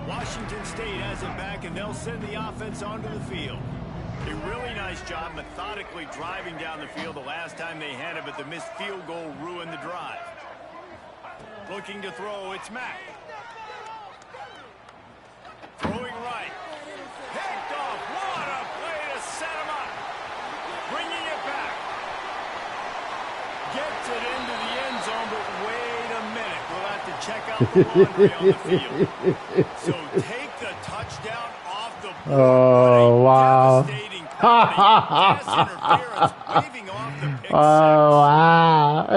Washington State has it back, and they'll send the offense onto the field. A really nice job methodically driving down the field the last time they had it, but the missed field goal ruined the drive. Looking to throw, it's Mack. Throwing right. Picked off. What a play to set him up. Bringing it back. Gets it into the end zone, but wait a minute. We'll have to check out the laundry on the field. So take the touchdown off the board. Oh, wow. Devastating pass interference, waving off the pick Oh, wow.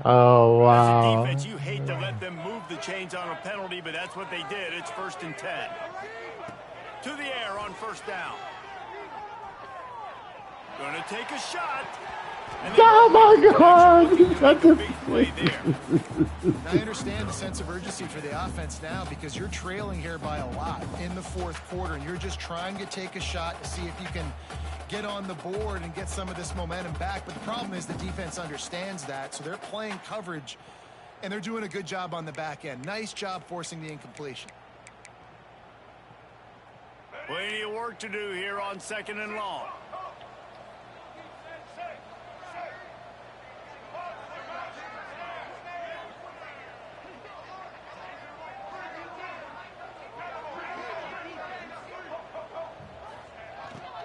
Oh, As a wow. defense, you hate to let them move the chains on a penalty, but that's what they did. It's 1st and 10. To the air on 1st down. Going to take a shot. Oh, my God. That's a Big play there. I understand the sense of urgency for the offense now because you're trailing here by a lot in the 4th quarter, and you're just trying to take a shot to see if you can get on the board and get some of this momentum back. But the problem is the defense understands that, so they're playing coverage, and they're doing a good job on the back end. Nice job forcing the incompletion. Plenty of work to do here on 2nd and long.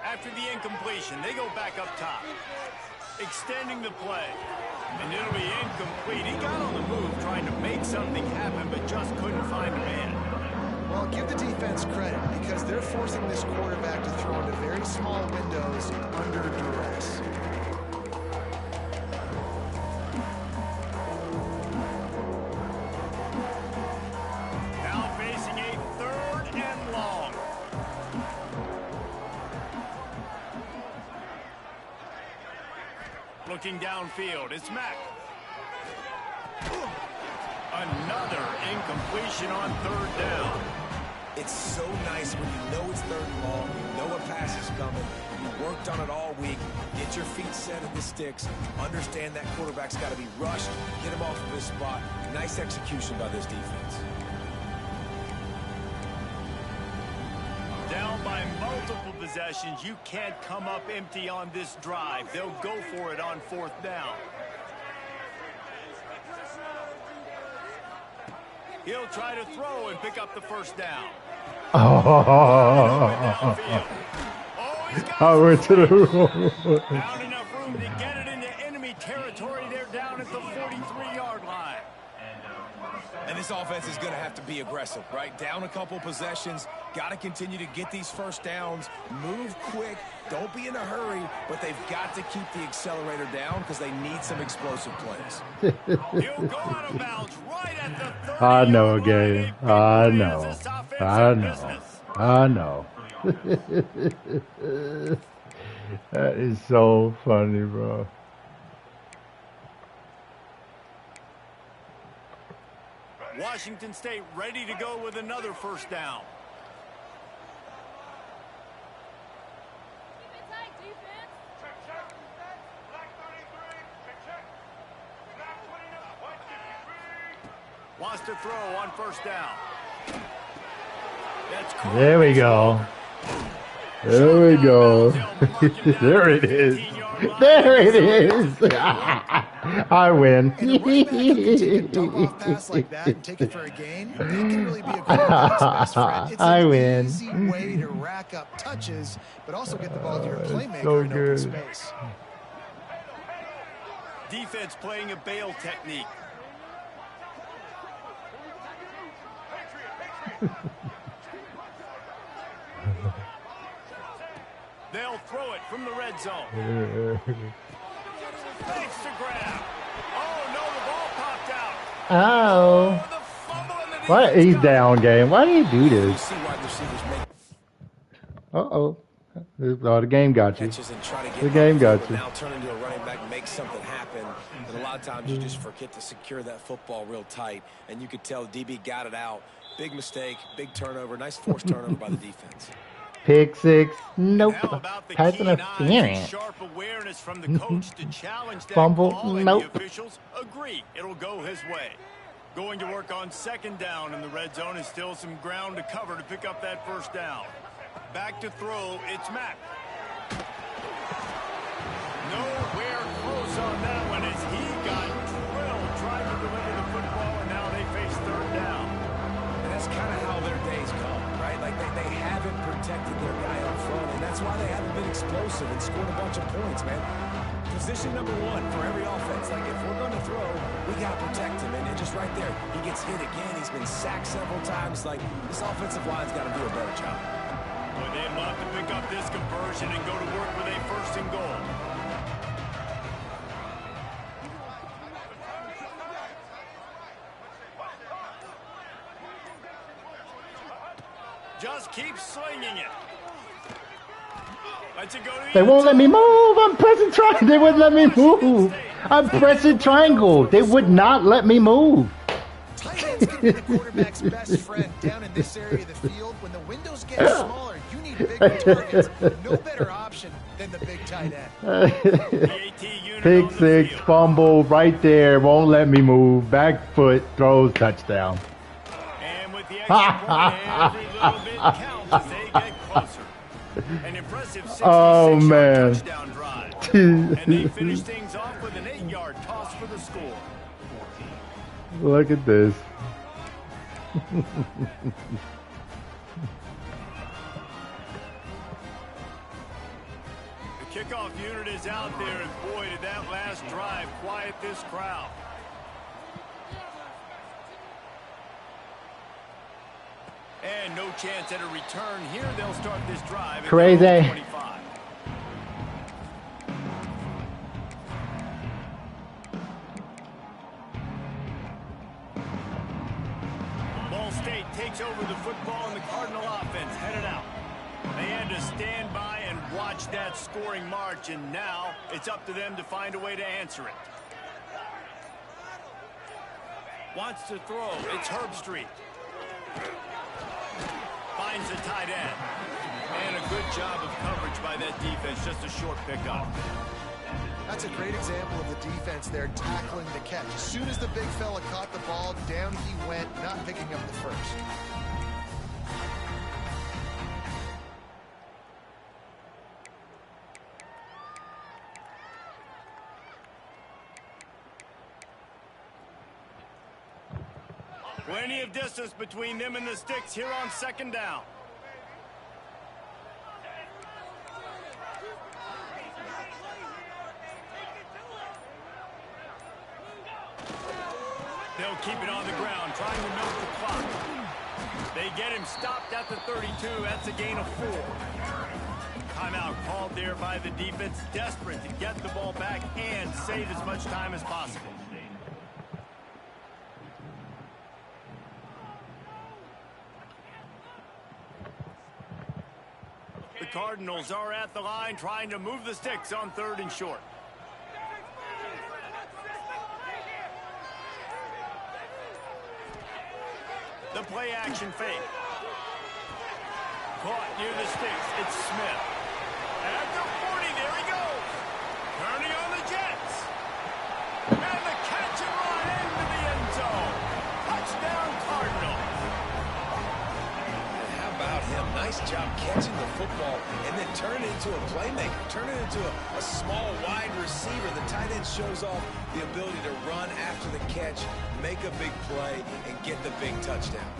After the incompletion, they go back up top. Extending the play. And it'll be incomplete. He got on the move trying to make something happen, but just couldn't find a man. Well, give the defense credit because they're forcing this quarterback to throw into very small windows under duress. Now facing a 3rd and long. Looking downfield, it's Mack. Another incompletion on third down. It's so nice when you know it's third and long, you know a pass is coming, you worked on it all week, get your feet set in the sticks, understand that quarterback's got to be rushed, get him off of his spot. Nice execution by this defense. Down by multiple possessions, you can't come up empty on this drive. They'll go for it on fourth down. He'll try to throw and pick up the first down. I went to the room. Found enough room to get it into enemy territory. They're down at the 43-yard line. And this offense is going to have to be aggressive, right? Down a couple possessions, got to continue to get these first downs, move quick, don't be in a hurry, but they've got to keep the accelerator down because they need some explosive plays. He'll go out of bounds right at the 30. I know, Gabe. I know. I know. I know. That is so funny, bro. Washington State ready to go with another first down. Wants to throw on first down. There we go. There we go. There it is. There it is. I win. And a running back who can take a dump-off pass like that and take it for a gain, that can really be a quarterback's best friend. It's I an win. easy way to rack up touches, but also get the ball to your playmaker so in open good. space. Defense playing a bail technique. They'll throw it from the red zone. Fakes to grab. Oh, no, the ball popped out. Oh. The fumble and the What? defense He's got down, game. Why do you do You this? see wide receivers make Uh-oh. Oh, the game got you. catches and try to get The game got but you. now turn into a running back, make something happen. And a lot of times you just forget to secure that football real tight. And you could tell DB got it out. Big mistake, big turnover, nice forced turnover by the defense. Pick six. Nope. How about the Pass keen eyes and interference. sharp awareness from the coach to challenge that Fumble. call, and Nope. the officials agree it'll go his way. Going to work on second down in the red zone is still some ground to cover to pick up that first down. Back to throw, it's Mack. Nowhere close on that one as he got drilled trying to deliver the football, and now they face third down. And that's kind of how their days come, right? Like they haven't protected their guy up front, and that's why they haven't been explosive and scored a bunch of points, man. Position number one for every offense. Like, if we're going to throw, we got to protect him. And just right there, he gets hit again. He's been sacked several times. Like, this offensive line's got to do a better job. Well, they'd love to pick up this conversion and go to work with a first and goal. Just keep slinging it. Let's it go to the They end won't let me zone. move. I'm pressing triangle. They wouldn't let me move. I'm pressing triangle. They would not let me move. Tight ends can be the quarterback's best friend down in this area of the field. When the windows get smaller, you need bigger targets. No better option than the big tight end. The AT unit Pick on the six, field. fumble right there. Won't let me move. Back foot, throws, touchdown. And with the extra point, every little bit counts as they get closer. An impressive 66-yard man. touchdown drive. And they finish things off with an 8-yard toss for the score. Look at this. The kickoff unit is out there, and boy, did that last drive quiet this crowd. And no chance at a return here. They'll start this drive at Crazy. their own 25. Ball State takes over the football, and the Cardinal offense headed out. They had to stand by and watch that scoring march, and now it's up to them to find a way to answer it. Wants to throw. It's Herbstreit. Finds the tight end. And a good job of coverage by that defense. Just a short pickup. That's a great example of the defense there tackling the catch. As soon as the big fella caught the ball, down he went, not picking up the first. Plenty of distance between them and the sticks here on second down. They'll keep it on the ground, trying to milk the clock. They get him stopped at the 32. That's a gain of 4. Timeout called there by the defense, desperate to get the ball back and save as much time as possible. The Cardinals are at the line trying to move the sticks on 3rd and short. The play action fake. Caught near the sticks. It's Smith. At the 40, there he goes. Turning on the Jets. And the catch and run into the end zone. Touchdown Cardinals. How about him? Nice job catching the football and then turn it into a playmaker. Turn it into a small wide receiver. The tight end shows off the ability to run after the catch, make a big play, and get the big touchdown.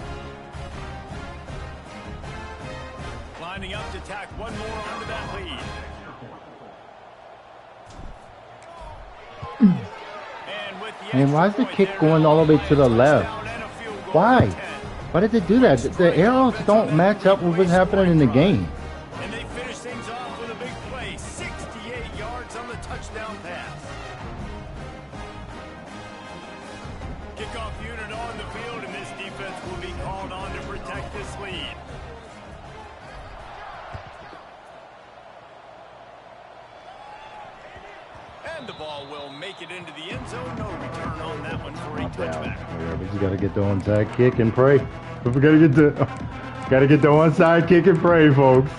Lining up to tack one more onto that lead. And with the And why is the kick going all the way to the left? Why? Why did they do that? The arrows don't match up with what's happening in the game. And they finish things off with a big play. 68 yards on the touchdown pass. Kickoff unit on the field, and this defense will be called on to protect this lead. And the ball will make it into the end zone. No return on that one for a touchback. Yeah, we just gotta get the onside kick and pray. We gotta get the onside kick and pray, folks.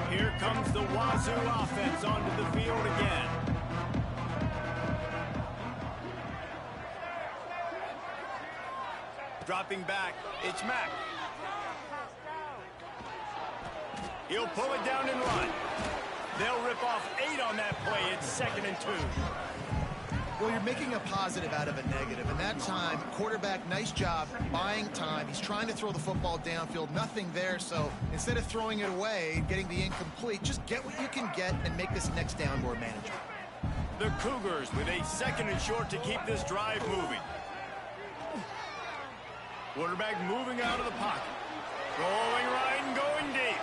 Here comes the Wazoo offense onto the field again. Dropping back, it's Mack. He'll pull it down and run. They'll rip off 8 on that play. It's 2nd and 2. Well, you're making a positive out of a negative. And that time, quarterback, nice job buying time. He's trying to throw the football downfield. Nothing there. So instead of throwing it away, getting the incomplete, just get what you can get and make this next down more manageable. The Cougars with a 2nd and short to keep this drive moving. Quarterback moving out of the pocket. Going right and going deep.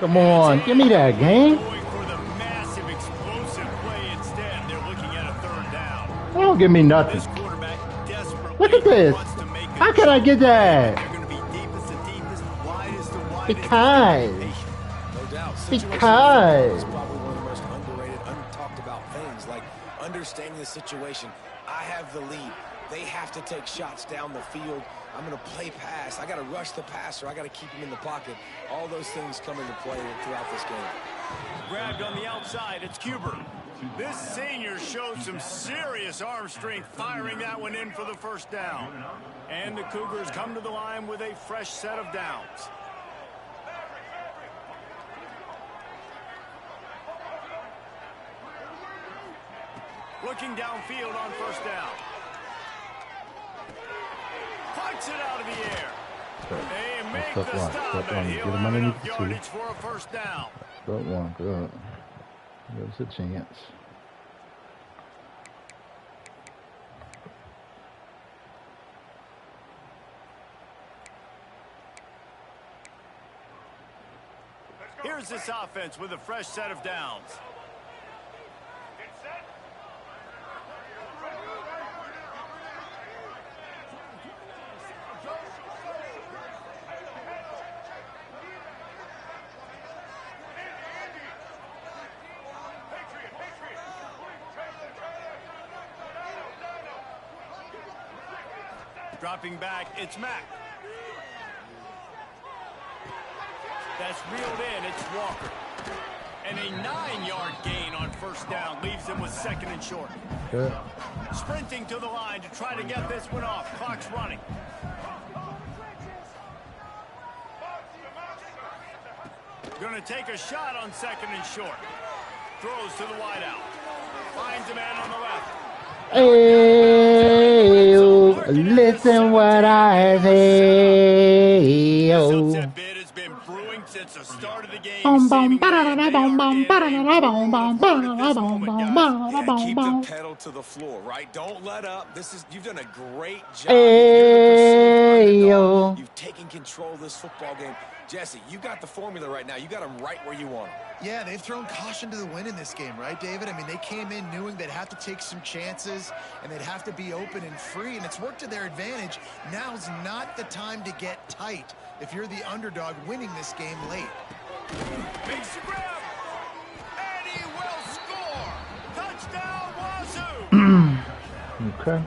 Come on, give me that, gang. Going for the massive explosive play instead. They're looking at a 3rd down. They don't give me nothing. This quarterback desperately Look at this. wants to make a How can I get that? They're going to be deepest to deepest, widest to widest. Because. No doubt. Because. Is probably one of the most underrated, untalked about things, like understanding the situation. I have the lead. They have to take shots down the field. I'm going to play pass. I got to rush the passer. I got to keep him in the pocket. All those things come into play throughout this game. Grabbed on the outside. It's Cuber. This senior showed some serious arm strength firing that one in for the 1st down. And the Cougars come to the line with a fresh set of downs. Looking downfield on 1st down. Punch it out of the air. They make the stop, and he'll have enough yardage for a 1st down. Good one, good. Give us a chance. Here's this offense with a fresh set of downs. Dropping back, it's Mack. That's reeled in, it's Walker. And a 9-yard gain on first down leaves him with 2nd and short. Good. Sprinting to the line to try to get this one off. Clock's running. Going to take a shot on 2nd and short. Throws to the wideout. Finds a man on the left. Hey, listen what I say. This upset bid has been brewing since the start of the game. Yeah, keep the pedal to the floor, right? Don't let up. You've done a great job. You've taken control of this football game. Jesse, you got the formula right now. You got them right where you want them. Yeah, they've thrown caution to the wind in this game, right, David? I mean, they came in knowing they'd have to take some chances and they'd have to be open and free, and it's worked to their advantage. Now's not the time to get tight if you're the underdog winning this game late. Makes the grab, and he will score. Touchdown, Wazoo. Okay.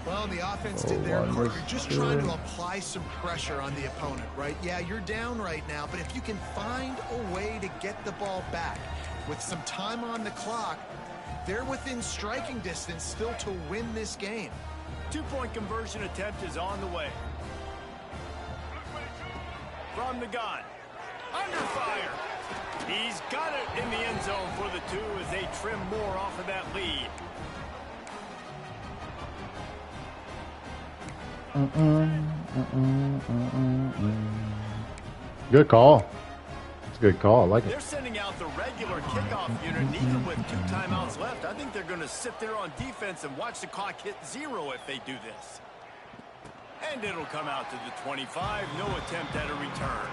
Well, the offense did their part. You're just trying to apply some pressure on the opponent, right? Yeah, you're down right now, but if you can find a way to get the ball back with some time on the clock, they're within striking distance still to win this game. 2-point conversion attempt is on the way. From the gun. Under fire. He's got it in the end zone for the 2 as they trim more off of that lead. Good call. It's a good call. I like it. They're sending out the regular kickoff unit, and even with 2 timeouts left, I think they're going to sit there on defense and watch the clock hit 0 if they do this. And it'll come out to the 25. No attempt at a return.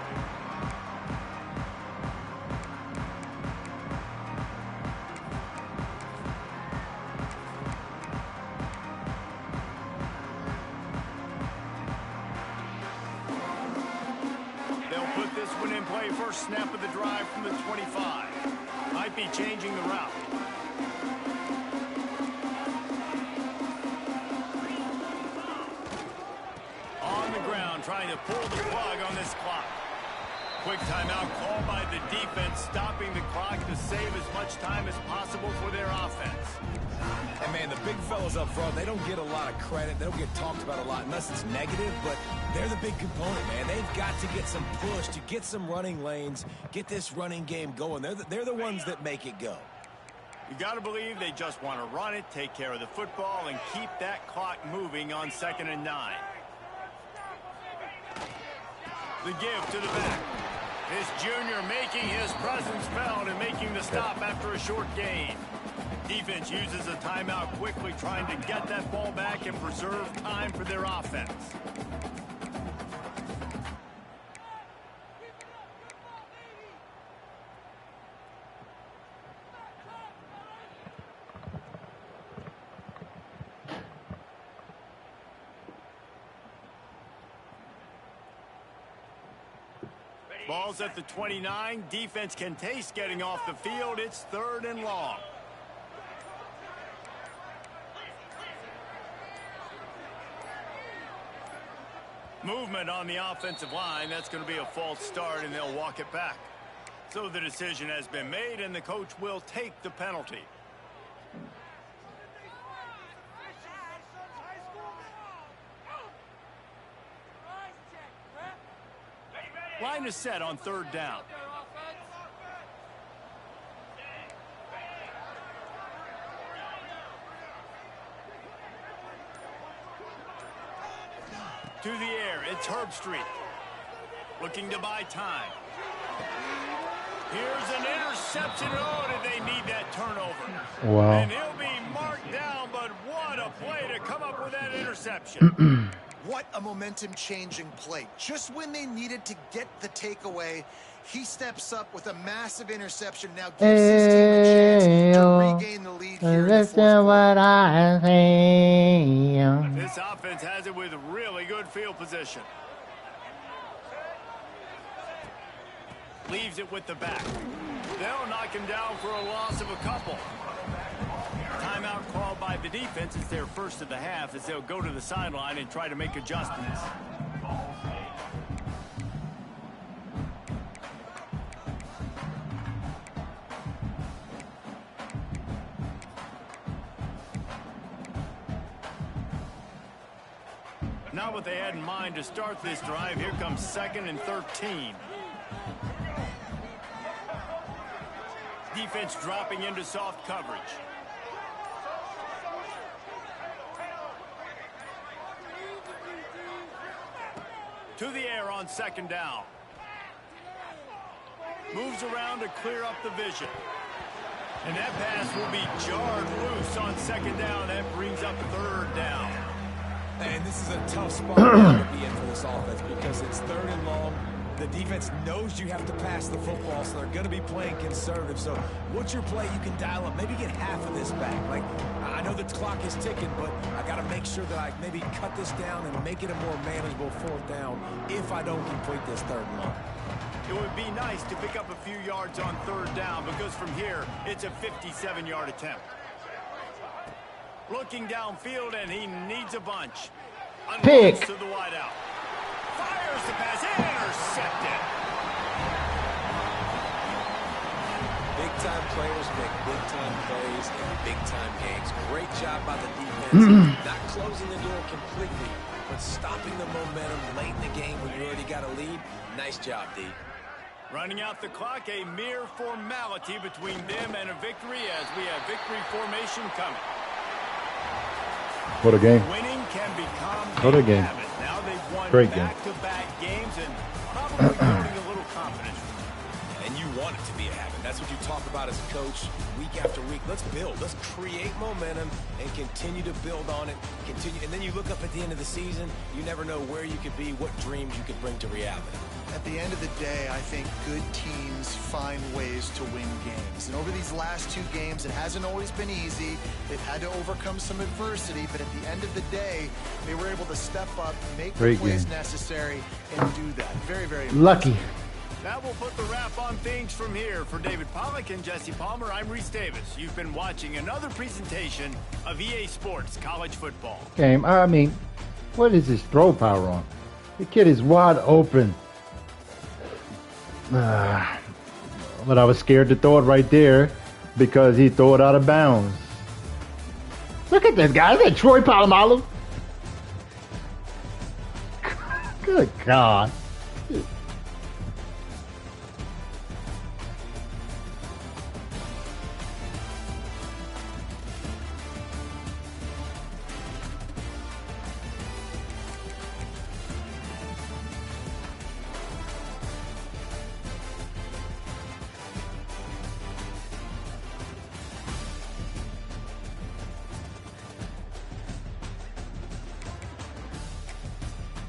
First snap of the drive from the 25. Might be changing the route. On the ground, trying to pull the plug on this clock. Quick timeout called by the defense, stopping the clock to save as much time as possible for their offense. And, man, the big fellas up front, they don't get a lot of credit. They don't get talked about a lot unless it's negative, but they're the big component, man. They've got to get some push, to get some running lanes, get this running game going. They're the ones that make it go. You got to believe they just want to run it, take care of the football, and keep that clock moving on 2nd and 9. The give to the back. This junior making his presence felt and making the stop after a short gain. Defense uses a timeout quickly, trying to get that ball back and preserve time for their offense. Ball's at the 29. Defense can taste getting off the field. It's 3rd and long. Movement on the offensive line. That's going to be a false start, and they'll walk it back. So the decision has been made, and the coach will take the penalty. Line is set on 3rd down. To the air, it's Herbstreit. Looking to buy time. Here's an interception. Oh, did they need that turnover? Wow. And he'll be marked down, but what a play to come up with that interception. What a momentum-changing play. Just when they needed to get the takeaway, he steps up with a massive interception. Now gives his team a chance to regain the lead here in the fourth quarter. This offense has it with really good field position. Leaves it with the back. They'll knock him down for a loss of a couple. Timeout called by the defense. It's their first of the half as they'll go to the sideline and try to make adjustments. Not what they had in mind to start this drive. Here comes 2nd and 13. Defense dropping into soft coverage. To the air on 2nd down. Moves around to clear up the vision. And that pass will be jarred loose on 2nd down. That brings up 3rd down. And this is a tough spot to be in for this offense because it's 3rd and long. The defense knows you have to pass the football, so they're going to be playing conservative. So what's your play you can dial up? Maybe get half of this back. Like, I know the clock is ticking, but I got to make sure that I maybe cut this down and make it a more manageable 4th down if I don't complete this 3rd and long. It would be nice to pick up a few yards on 3rd down because from here, it's a 57-yard attempt. Looking downfield, and he needs a bunch. Pick. To the wideout. Fires the pass. Intercepted. Big-time players make big-time plays in big-time games. Great job by the defense. Not closing the door completely, but stopping the momentum late in the game when you already got a lead. Nice job, D. Running out the clock, a mere formality between them and a victory as we have victory formation coming. What a game. Winning can become What a game. habit. Now they've won Great game. back-to-back games and probably building a little confidence. And you want it to be a habit. That's what you talk about as a coach week after week. Let's build. Let's create momentum and continue to build on it. Continue, and then you look up at the end of the season, you never know where you could be, what dreams you could bring to reality. At the end of the day, I think good teams find ways to win games. And over these last 2 games, it hasn't always been easy. They've had to overcome some adversity, but at the end of the day, they were able to step up, make the plays necessary, and do that. Very, very impressive. Lucky. That will put the wrap on things from here. For David Pollack and Jesse Palmer, I'm Reese Davis. You've been watching another presentation of EA Sports College Football. Game. I mean, what is his throw power on? The kid is wide open. But I was scared to throw it right there because he threw it out of bounds. Look at this guy. Is that Troy Polamalu? Good God.